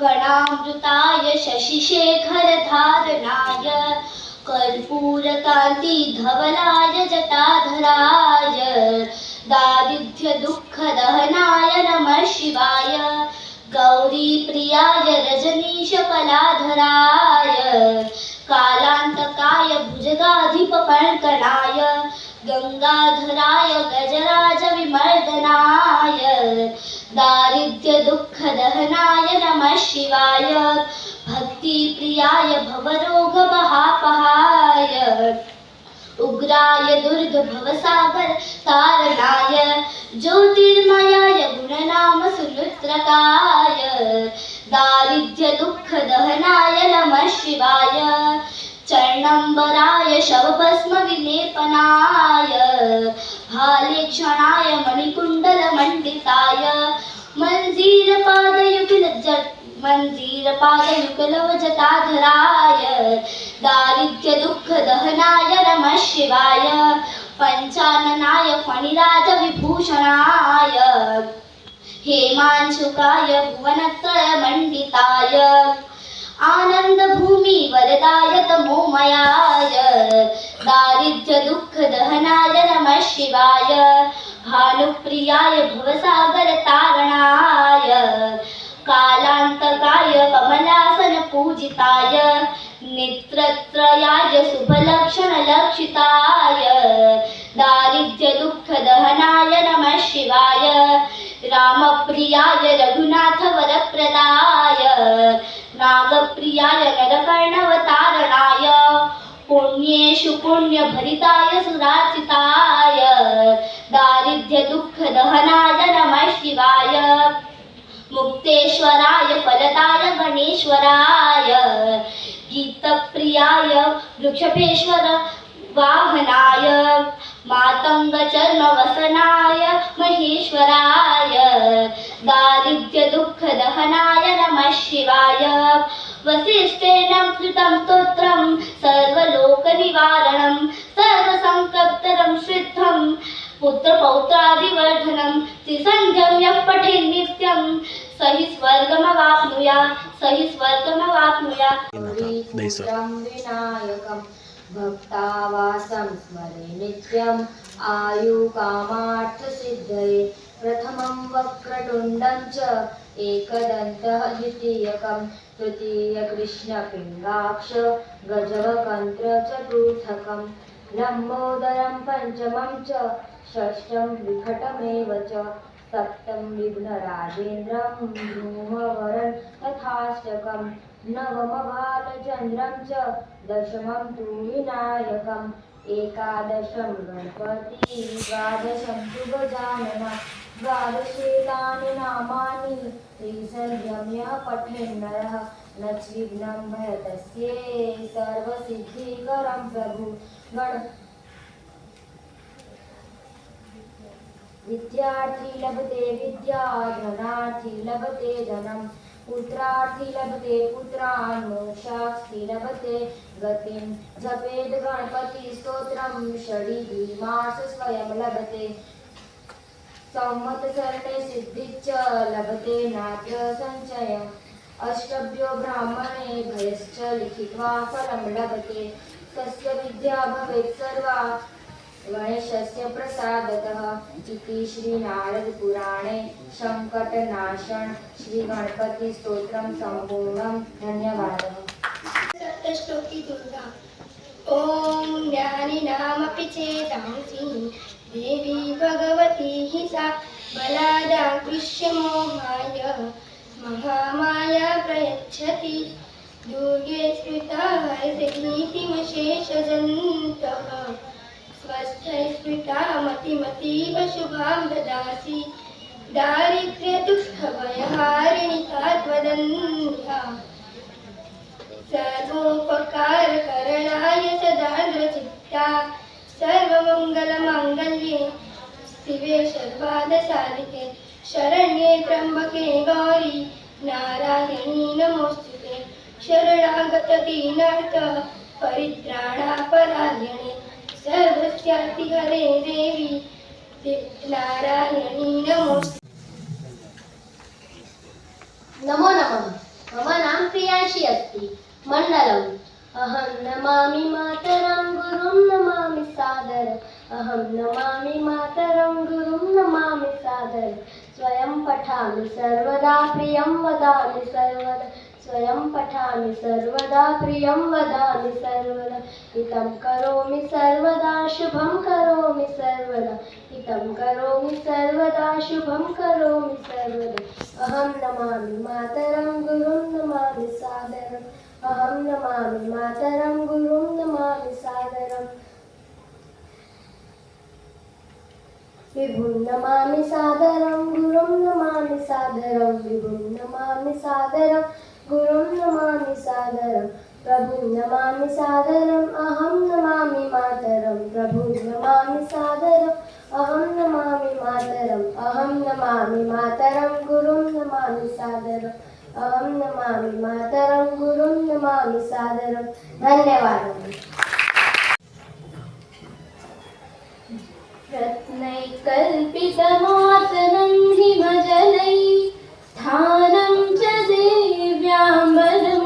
गणामृताय शशिशेखरधारणाय कर्पूरकान्तिधवलाय जटाधराय दारिद्र्यदुःखदहनाय नमः शिवाय गौरीप्रियाय रजनीशकलाधराय कालान्तकाय भुजगाधिपकङ्कणाय गंगाधराय गजराजविमर्दनाय दारिद्र्यदुःखदहनाय नमः शिवाय भक्तिप्रियाय भवरोगमहापहाय उग्राय दुर्गभवसागर तारणाय ज्योतिर्मयाय गुणनाम सुलुत्रकाय दारिद्र्यदुःखदहनाय नमः शिवाय चरणम्बराय शवभस्म विलेपनाय भालेक्षणाय मणिकुण्डलमण्डिताय मञ्जीरपादयुगलवजटाधराय दारिद्र्यदुःखदहनाय नमः शिवाय पञ्चाननाय फणिराजविभूषणाय हेमांशुकाय भुवनत्रयमण्डिताय आनन्दभूमि वरदाय तमोमयाय दारिद्र्यदुःखदहनाय नमः शिवाय भानुप्रियाय भवसागरतारणाय कालान्तकाय कमलासनपूजिताय नेत्रत्रयाय शुभलक्षणलक्षिताय दारिद्र्यदुःखदहनाय नमः शिवाय रामप्रियाय रघुनाथवरप्रदाय नागप्रियाय नरकर्णवतारणाय पुण्येषु पुण्यभरिताय सुराचिताय दारिद्र्यदुःखदहनाय नमः शिवाय मुक्तेश्वराय फलदाय गणेश्वराय गीतप्रियाय वृषभेश्वर वाहनाय मातङ्गचर्मवसनाय महेश्वराय दारिद्र्यदुःखदहनाय नमः शिवाय वसिष्ठेन कृतं स्तोत्रं सर्वलोकनिवारणं सर्वसङ्कल्पतरं श्रुतं पुत्रपौत्रादिवर्धनं त्रिसन्ध्यं यः पठेत् नित्यं स हि स्वर्गमवाप्नुयात् विनायकं भक्तावासं स्मरे नित्यम् आयुकामार्थसिद्धये प्रथमं वक्रतुण्डं च एकदन्तः द्वितीयकं तृतीयकृष्णपिङ्गाक्ष गजवकन्त्र चतुर्थकं लम्बोदरं पञ्चमं च षष्ठं विकटमेव च सप्तं विघ्नराजेन्द्रं धूमवरं तथाष्टकं नवमबालचन्द्रं च दशमं तु विनायकम् एकादशं गणपति द्वादशं तु गजाननं द्वादशेतानि नामानि त्रिसंध्यम्य पठेन्नरः नचिघ्नं भयतस्ये सर्वसिद्धिकरं प्रभु गण विद्यार्थी लभते विद्या धनार्थी लभते धनं पुत्रार्थी लभते पुत्रान् मोक्षार्थी लभते गतिं जपेद गणपति स्तोत्रं षडीमास स्वयं लभते संवत्सरणे सिद्धिश्च लभते नात्र संचयम् अष्टभ्यो ब्राह्मणे भयश्च लिखित्वा फलं लभते तस्य विद्या भवेत् सर्वा गणेशस्य प्रसादतः इति श्रीनारदपुराणे संकटनाशन श्रीगणपतिस्तोत्रं सम्पूर्णं धन्यवादः। सप्तश्लोकी दुर्गा ॐ ज्ञानिनामपि चेतांसि देवी भगवती हि सा बलादाकृष्य मोहाय महामाया प्रयच्छति दुर्गे स्मृता हरतीतिमशेषजन्तः स्वस्थै स्मृता मतिमतीव शुभां ददासि दारिद्र्यदुःखभयहारिणि त्वदन्या सर्वोपकारकरणाय सदान्द्रचित्ता सर्वमङ्गलमाङ्गल्ये शिवे सर्वादसाधिके शरण्ये त्र्यम्बके गौरी नारायणी नमोस्तुते शरणागतदीनार्थ परित्राणापरायणे सर्वस्यार्ति हरे देवी नारायणी नमोस्तुते। नमो नमः। मम नाम प्रियांशी अस्ति। मण्डलम् अहं नमामि मातरं गुरुं नमामि सादरम् अहं नमामि मातरं गुरुं नमामि सादरम् स्वयं पठामि सर्वदा प्रियं वदामि सर्वदा स्वयं पठामि सर्वदा प्रियं वदामि सर्वदा हितं करोमि सर्वदा शुभं करोमि सर्वदा हितं करोमि सर्वदा शुभं करोमि सर्वदा अहं नमामि मातरं गुरुं नमामि सादरम् अहं नमामि मातरं गुरुं नमामि सादरम् विभुं नमामि सादरं गुरुं नमामि सादरं विभुं नमामि सादरं गुरुं नमामि सादरं प्रभुं नमामि सादरम् अहं नमामि मातरं प्रभुं नमामि सादरम् अहं नमामि मातरम् अहं नमामि मातरं गुरुं नमामि सादरम् अहं नमामि मातरं गुरुं नमामि सादरम् धन्यवादः। रत्नैकल्पितमातनं हिमजलै स्थानं च देव्याम्बरं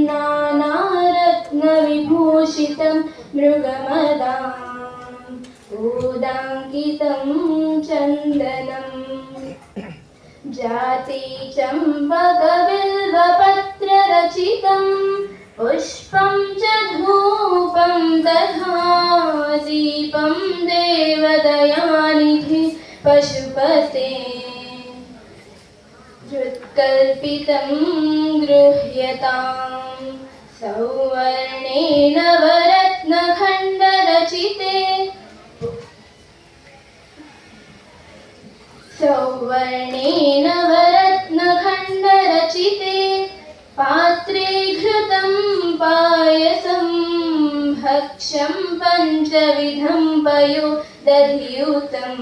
नानारत्नविभूषितं मृगमदाम् उदाङ्कितं चन्दनम् जाति चम्पकबिल्वपत्ररचितं पुष्पं च धूपं तथा दीपं देवदयानिधि पशुपते हृत्कल्पितं गृह्यतां सौवर्णेन वरत्नखण्डरचिते सौवर्णेन वरत्नखण्डरचिते पात्रे घृतं पायसं भक्ष्यं पञ्चविधं पयोदधियुतं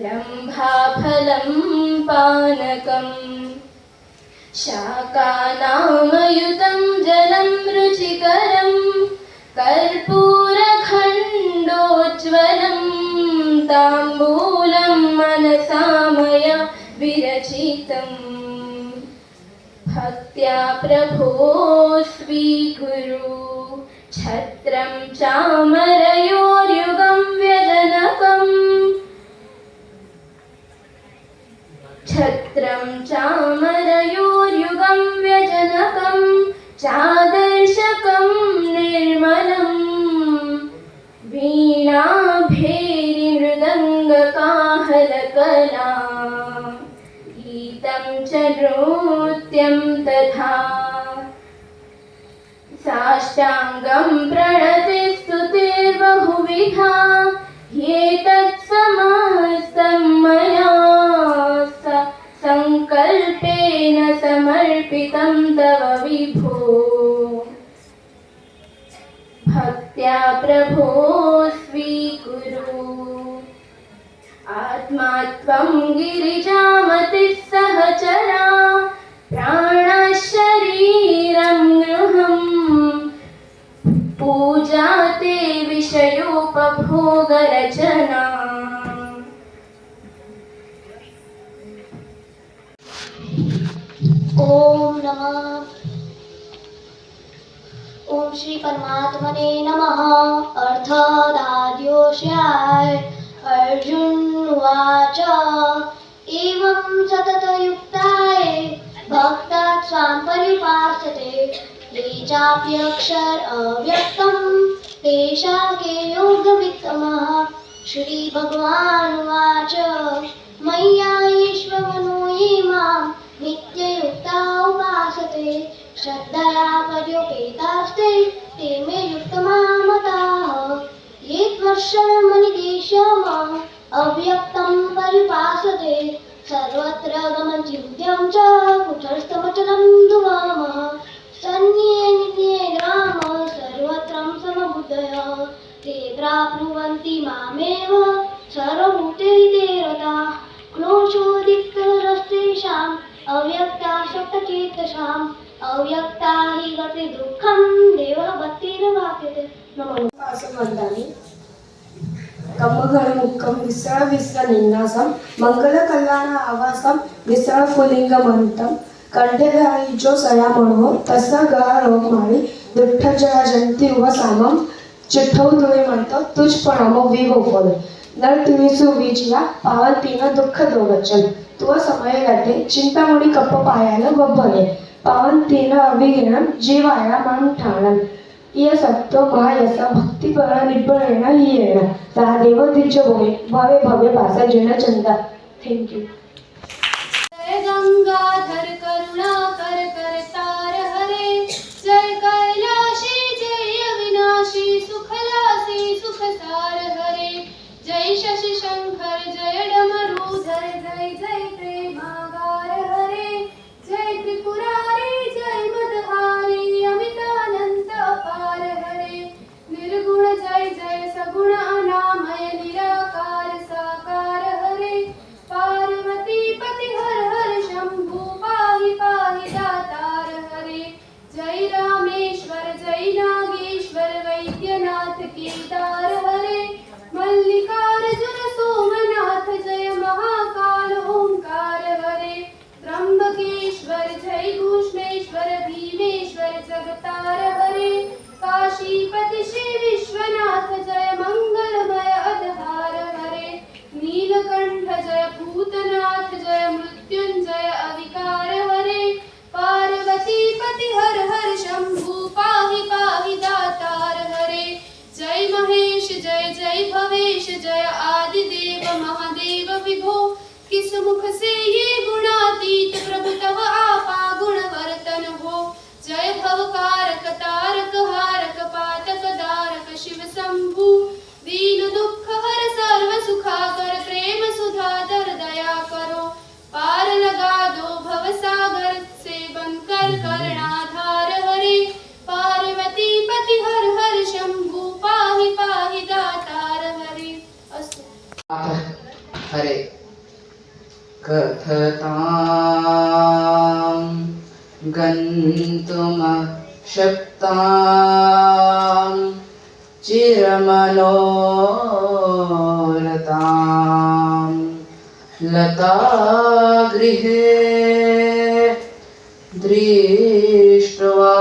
रम्भाफलं पानकम् शाकानामयुतं जलं रुचिकरं कर्पूरखण्डोज्ज्वलं ताम्बूलं मनसा मया विरचितम् भक्त्या प्रभो स्वीकुरु छत्रं चामरयोर्युगं व्यजनकम् छत्रं चामरयोर्युगं व्यजनकं चादर्शकं निर्मलं वीणाभेरिमृदङ्गकाहलकला गीतं च नृत्यं तथा साष्टाङ्गं प्रणतिस्तुतिर्बहुविधा ह्येतत्समस्तं मया सङ्कल्पेन समर्पितं तव विभो भक्त्या प्रभो स्वीकुरु आत्मा त्वं गिरिजामतिः सहचरा प्राणशरीरं गृहम् पूजा ते विषयोपभोगरचना ओम नमः ओम श्री परमात्मने नमः अर्थादाद्योष्याय अर्जुन उवाच एवं सततयुक्ताय भक्तात् स्वां पर्युपासते ये चाप्यक्षर अव्यक्तं तेषां के योगवित्तमः श्री भगवान् उवाच मय्यायेष्वमनो ये मां नित्ययुक्ता उपासते श्रद्धया पर्युपेतास्ते ते मे युक्तमामताः ये त्वश्रवणमनिदेशम् अव्यक्तं पर्युपासते सर्वत्र गमचिन्त्यं च कुटस्थमचलं ध्रुवमः सन्न्ये निन्ये राम सर्वत्र समबुद्धयः ते प्राप्नुवन्ति मामेव सर्वभूतैते रताः क्लोशोदिक्तरस्तेषाम् अव्यक्ता शक्तचेतसाम् अव्यक्ता हि गते दुःखं देवः भक्तिर्वाप्यते नमो वंदामि कम्मघर मुक्कम विसळ विसळ निन्नासम मंगल कल्याण आवासम विसळ पुलिंग मंतम कंठे घाळी जो सया म्हणो तसा गहा रोग माळी दुठ्ठ जया जंती उभ सामम चिठ्ठव तुळे म्हणतो तुझ पण विवो पद नर तुम्ही सुविजिया पावन तीन दुःख दोवचन तुव समय गते चिंतामणी कप्प पायाला गब्बने पावन तीन अभिगिरण जीवाया मान ठाणन ये सत्व महायस भक्ती बळ निब्बळेन येण सा देव तिज भूमी भवे भवे भासा जन चंदा थँक यू जय गंगाधर करुणाकर करतार हरे जय कैलाशी जय अविनाशी सुखलासी सुखसार हरे जय शशि शंकर जय डमरूधर जय जय प्रेमागार हरे जय त्रिपुरारी जय मदहारी अमितानंत अपार हरे निर्गुण जय जय सगुण अनामय निराकार साकार हरे पार्वती पति हर हर शंभु पाहि पाहि दातार हरे जय रामेश्वर जय नागेश्वर वैद्यनाथ केदार हरे मल्लिकार्जुन सोमनाथ जय महाकाल ओंकार हरे त्र्यंबकेश्वर जय घूष्णेश्वर भीमेश्वर जगतार हरे काशीपति श्री विश्वनाथ जय मंगलमय अधार हरे नीलकंठ जय भूतनाथ जय मृत्युंजय अविकार हरे पार्वती पति हर हर शंभु पाहि पाहि दातार हरे जय महेश जय जय भवेश जय आदिदेव महादेव विभो किस मुख से ये गुणातीत प्रभु तव आपा गुणवर्तन हो जय भवकारक तारक हारक पातक दारक शिव शंभु दीन दुख हर सर्व सुखाकर प्रेम सुधाकर दया करो पार लगा दो भव सागर से बनकर करणाधार हरे पार्वती पति हर हर शंभु पाहि पाहि दातार हरे अस्तु हरे कथतां गन्तुम शक्तां चिरमनोरतां लतागृहे दृष्ट्वा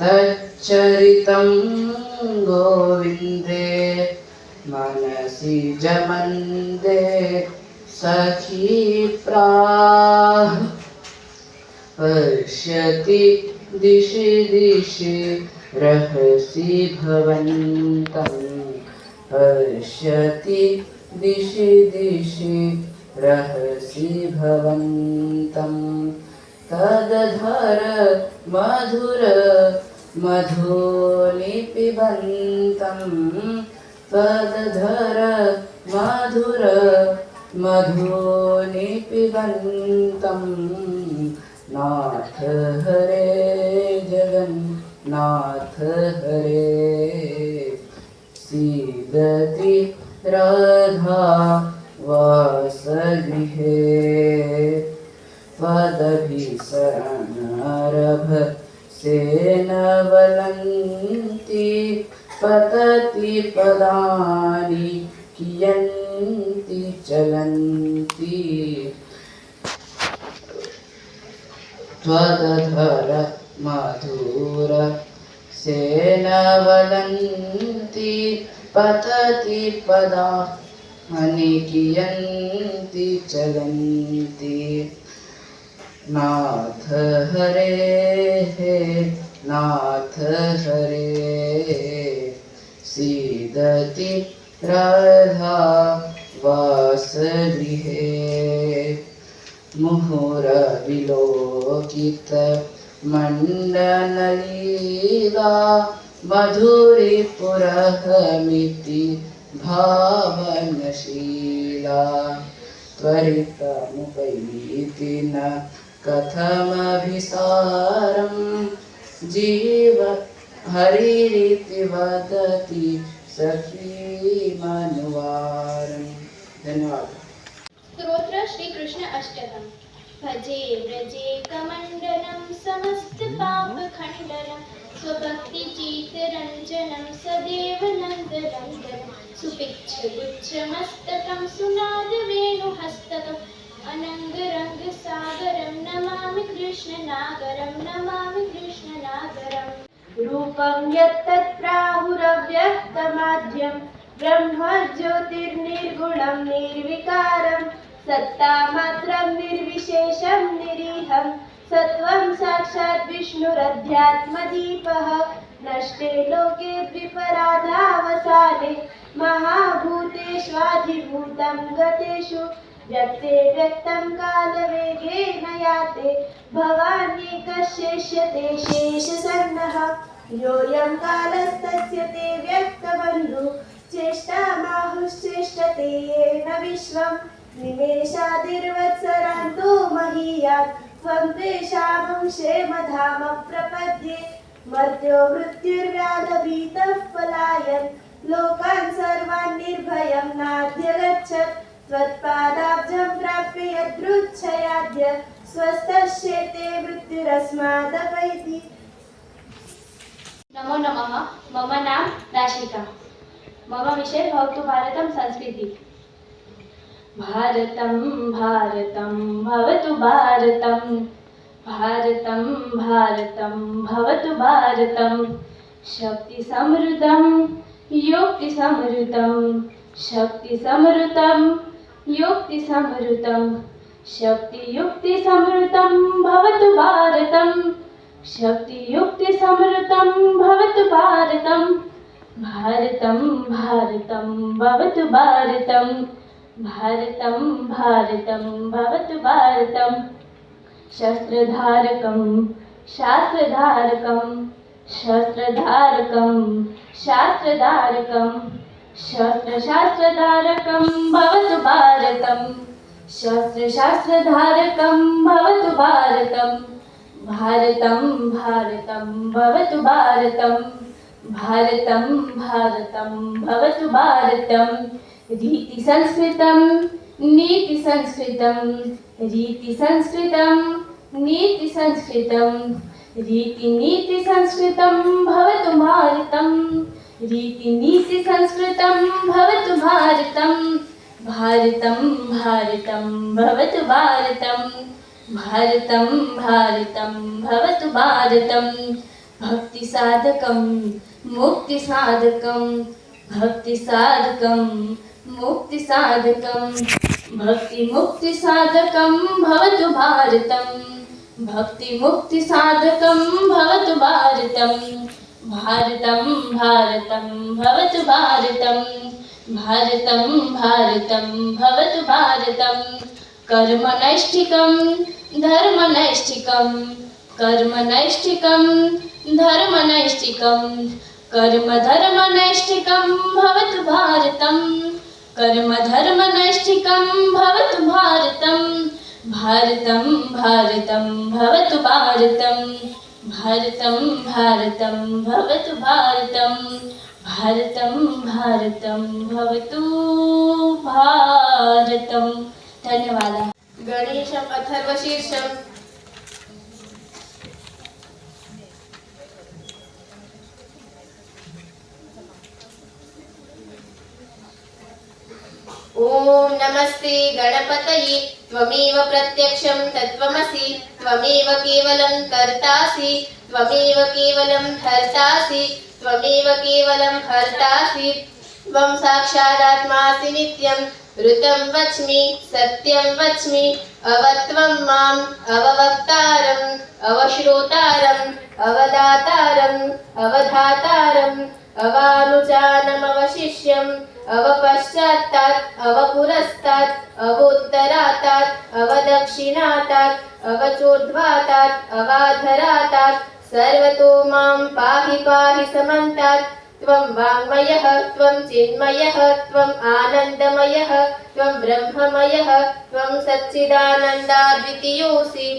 तच्चरितं गोविन्दे मनसि जमन्दे सखी प्राह पश्यति दिशि दिशि रहसि भवन्तं पश्यति दिशि दिशि रहसि भवन्तं तदधर मधुर मधुनि पिबन्तं तदधर मधुर मधुनि पिबन्तं नाथ हरे जगन्नाथ हरे सीदति राधा वासगृहे पदभिसरणरभ सेनवलन्ति पतति पदानि कियन्ति चलन्ति त्वदधर मधुर सेनवलन्ति पतति पदानि कियन्ति चलन्ति नाथ हरे नाथ हरे सीदति राधा वासगृहे मुहुरविलोकित मण्डनलीला मधुरिपुरहमिति भावनशीला त्वरितमुपैति न कथमभिसारं जीव हरिरिति वदति सखीमनुवारम्। धन्यवाद। स्तोत्र श्री कृष्ण अष्टकम्। भजे व्रजे कमण्डलं समस्तपापखण्डनं स्वभक्तिचित्तरञ्जनं सदैव नन्दनन्दनं सुपिच्छगुच्छमस्तकं सुनादवेणुहस्तकम् अनङ्गरङ्गसागरं नमामि कृष्णनागरं नमामि कृष्णनागरम्। रूपं यत्तत् प्राहुरव्यक्तमाद्यं ब्रह्म ज्योतिर्निर्गुणं निर्विकारं सत्तामात्रं निर्विशेषं निरीहं सत्वं साक्षात् विष्णुरध्यात्मदीपः नष्टे लोके द्विपराधावसाने महाभूतेष्वाधिभूतं गतेषु व्यक्ते व्यक्तं कालवेगेन याते भवान्येकशेष्यते शेषसन्नः योऽयं कालस्तस्य ते व्यक्तबन्धु चेष्टामाहुश्चेष्टते येन विश्वं निमेषादिर्वत्सरान्तो महीयात् त्वं तेषामंशेमधाम प्रपद्ये मर्त्यो मृत्युर्व्याधभीतः पलायन् लोकान् सर्वान् निर्भयं नाध्यगच्छत् त्वत्पादाब्जं प्राप्य यदृच्छयाद्य स्वस्तस्येते मृत्युरस्मादपैति। नमो नमः। मम नाम राशिका। मम विषय भवतु भारतं संस्कृति। भारतं भारतं भवतु भारतं भारतं भारतं भवतु भारतं शक्तिसमृद्धं युक्तिसमृद्धं शक्तिसमृद्धं युक्तिसमृद्धं शक्तियुक्तिसमृद्धं भवतु भारतं शक्तियुक्तिसमृद्धं भवतु भारतं भारतं भारतं भवतु भारतं भारतं भारतं भवतु भारतं शस्त्रधारकं शास्त्रधारकं शस्त्रधारकं शास्त्रधारकं शस्त्रशास्त्रधारकं भवतु भारतं शस्त्रशास्त्रधारकं भवतु भारतं भारतं भारतं भवतु भारतं भारतं भारतं भवतु भारतं रीतिसंस्कृतं नीतिसंस्कृतं रीतिसंस्कृतं नीतिसंस्कृतं रीतिनीतिसंस्कृतं भवतु भारतं रीतिनीतिसंस्कृतं भवतु भारतं भारतं भारतं भवतु भारतं भारतं भारतं भवतु भारतं भक्तिसाधकं मुक्तिसाधकं भक्तिसाधकं मुक्तिसाधकं भक्तिमुक्तिसाधकं भवतु भारतं भक्तिमुक्तिसाधकं भवतु भारतं भारतं भारतं भवतु भारतं भारतं भारतं भवतु भारतं कर्मनैष्ठिकं धर्मनैष्ठिकं कर्मनैष्ठिकं धर्मनैष्ठिकं कर्मधर्मनैष्ठिकं भवतु भारतं कर्मधर्मनैष्ठिकं भवतु भारतं भारतं भारतं भवतु भारतं भारतं भारतं भवतु भारतं भारतं भारतं भवतु भारतं। धन्यवादः। गणेशम् अथर्वशीर्षम् ॐ नमस्ते गणपतये त्वमेव प्रत्यक्षं तत्त्वमसि त्वमेव केवलं कर्तासि त्वमेव केवलं भर्तासि त्वमेव केवलं हर्तासि त्वं साक्षादात्मासि नित्यं ऋतं वच्मि सत्यं वच्मि अवत्वं माम् अववक्तारम् अवश्रोतारम् अवदातारम् अवधातारम् अवानुजानमवशिष्यम् अवपश्चात्तात् अवपुरस्तात् अवोत्तरातात् अवदक्षिणातात् अवचोर्ध्वातात् अवाधरातात् सर्वतो मां पाहि पाहि समन्तात् त्वं वाङ्मयः त्वं चिन्मयः त्वम् आनन्दमयः त्वं ब्रह्ममयः त्वं सच्चिदानन्दाद्वितीयोऽसि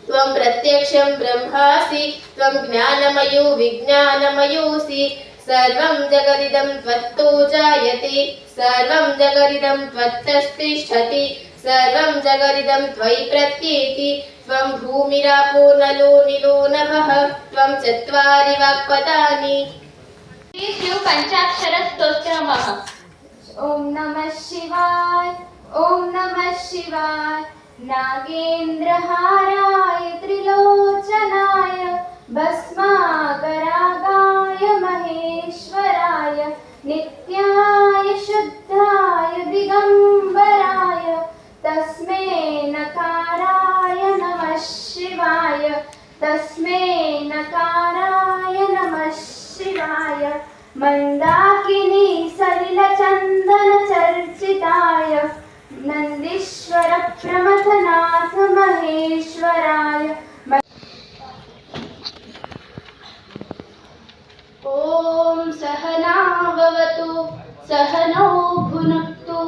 त्वं प्रत्यक्षं ब्रह्मासि त्वं ज्ञानमयो विज्ञानमयोऽसि सर्वं जगदिदं त्वत्तो जायते सर्वं जगदिदं त्वत्तस्तिष्ठति सर्वं जगदिदं त्वयि प्रत्येति त्वं भूमिरापो नलो निलो नभः त्वं चत्वारि वाक्पदानि। श्री शिव पंचाक्षर स्तोत्रमः। ओम नमः शिवाय ओम नमः शिवाय नागेन्द्रहाराय त्रिलोचनाय भस्माकरागाय महेश्वराय नित्याय शुद्धाय दिगंबराय तस्मै नकाराय नमः शिवाय तस्मै नकाराय नमः शिवाय मंदाकिनी सलिलचंदन चर्चिताय नंदीश्वर प्रमथनाथ महेश्वराय ॐ सहनाववतु सहनौ भुनक्तु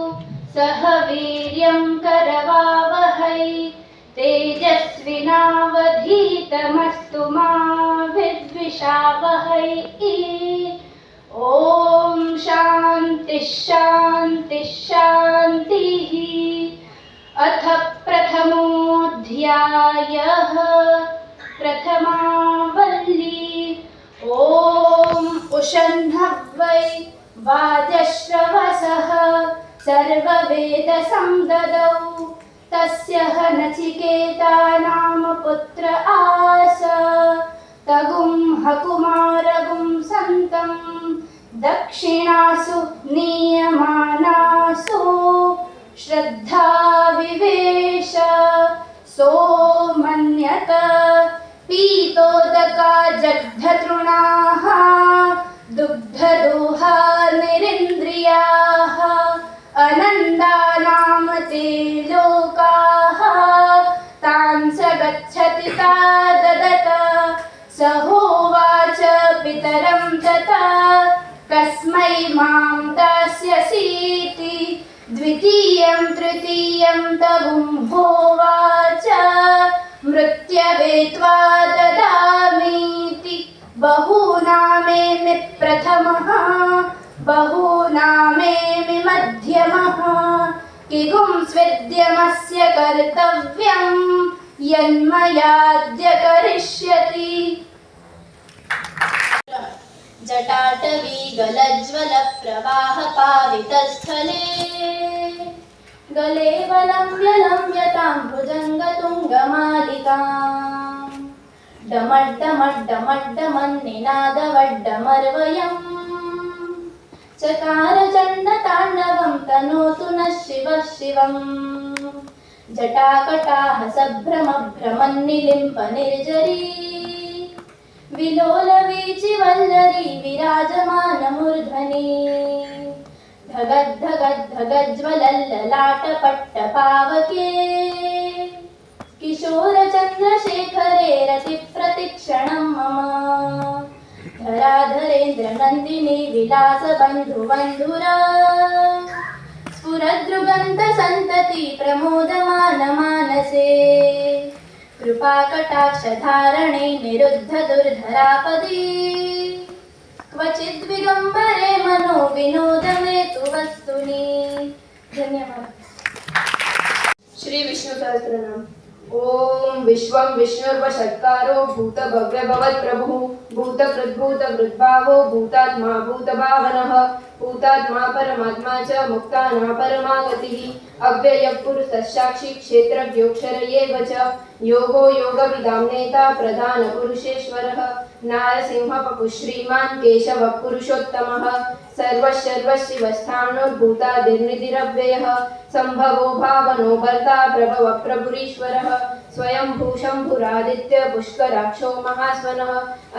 सह वीर्यं करवावहै तेजस्विनावधीतमस्तु मा विद्विषावहै। ॐ शान्तिः शान्तिः शान्तिः। अथ प्रथमोऽध्यायः प्रथमावल्ली। ॐ उषन्नवै वाजश्रवसः सर्ववेदसंददौ तस्य नचिकेता नाम पुत्र आस तगुं हकुमारगुं सन्तं दक्षिणासु नीयमानासु श्रद्धा विवेश सोमन्यत पीतोदका जग्धतृणाः दुग्धदोहा निरिन्द्रियाः अनन्दानाम ते लोकाः तां स गच्छति ता ददत स होवाच पितरं तथा कस्मै मां दास्यसीति द्वितीयं तृतीयं तगुं होवाच मृत्यवे त्वा ददामीति बहूनामेमि प्रथमः बहूनामेमि मध्यमः किगुं स्वेद्यमस्य कर्तव्यं यन्मयाद्य करिष्यति। जटाटवी गलज्ज्वल प्रवाह पावितस्थले गले वलम्यतां भुजङ्गतुङ्गमालिकां डमड्डमड्डमड्डमन्निनादवड्डमर्वयम् चकार चण्डताण्डवं तनोतु नः शिवः शिवम् जटाकटाः सभ्रमभ्रमन्निलिम्पनिर्जरी विलोलवीचिवल्लरी विराजमानमूर्ध्वनि धगज्ज्वलल्ललाटपट्टपावके किशोरचन्द्रशेखरे रतिप्रतिक्षणं मम धराधरेन्द्रनन्दिनी विलासबन्धुबन्धुरा स्फुरद्रुगन्तसन्तति प्रमोदमानमानसे कृपाकटाक्षधारणे निरुद्धदुर्धरापदी क्वचिद्विगम्बरे मनो विनोदमे तु वस्तुनि। धन्यवाद। श्री विष्णु सहस्रनाम। ओम विश्वं विष्णुर्वषट्कारो भूत भव्य भवत् प्रभु भूत कृद्भूत वृद्भावो भूतात्मा भूतभावनः भूतात्मा परमात्मा च मुक्तानां परमागतिः अव्यय पुरुषः साक्षी क्षेत्रज्ञोऽक्षर एव च योगो योगविदां नेता प्रधान पुरुषेश्वरः नारसिंह पपुः श्रीमान् केशवः पुरुषोत्तमः सर्वशिवस्थाणुर्भूतादिर्निधिरव्ययः सम्भवो भावनो भर्ता प्रभवः प्रभुरीश्वरः स्वयंभू शम्भुरादित्य पुष्कराक्षो महास्वनः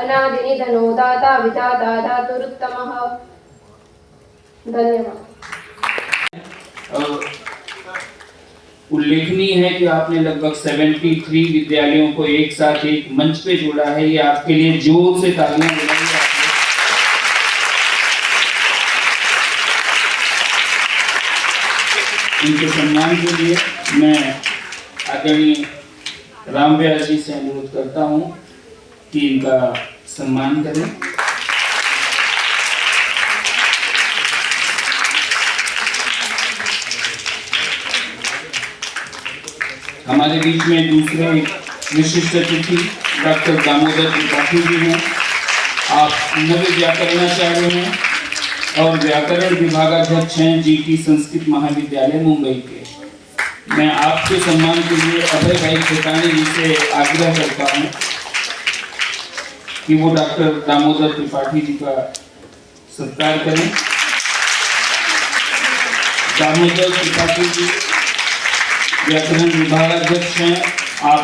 अनादिनिधनो दाता विधाता धातुरुत्तमः। धन्यवाद। उल्लेखनीय है कि आपने लगभग 73 विद्यालयों को एक साथ एक मंच पे जोड़ा है। ये आपके लिए जोर से तालियां बजाइए। इनके सम्मान के लिए मैं आदरणीय रामव्यास जी से अनुरोध करता हूं कि इनका सम्मान करें। हमारे बीच में दूसरे विशिष्ट अतिथि डॉक्टर दामोदर त्रिपाठी जी हैं। आप नवे व्याकरणाचार्य हैं और व्याकरण विभागाध्यक्ष हैं जीटी संस्कृत महाविद्यालय मुंबई के। मैं आपके सम्मान के लिए अभय भाई खेतानी जी से आग्रह करता हूं कि वो डॉक्टर दामोदर त्रिपाठी जी का सत्कार करें। दामोदर त्रिपाठी जी व्याकरण विभागाध्यक्ष हैं। आप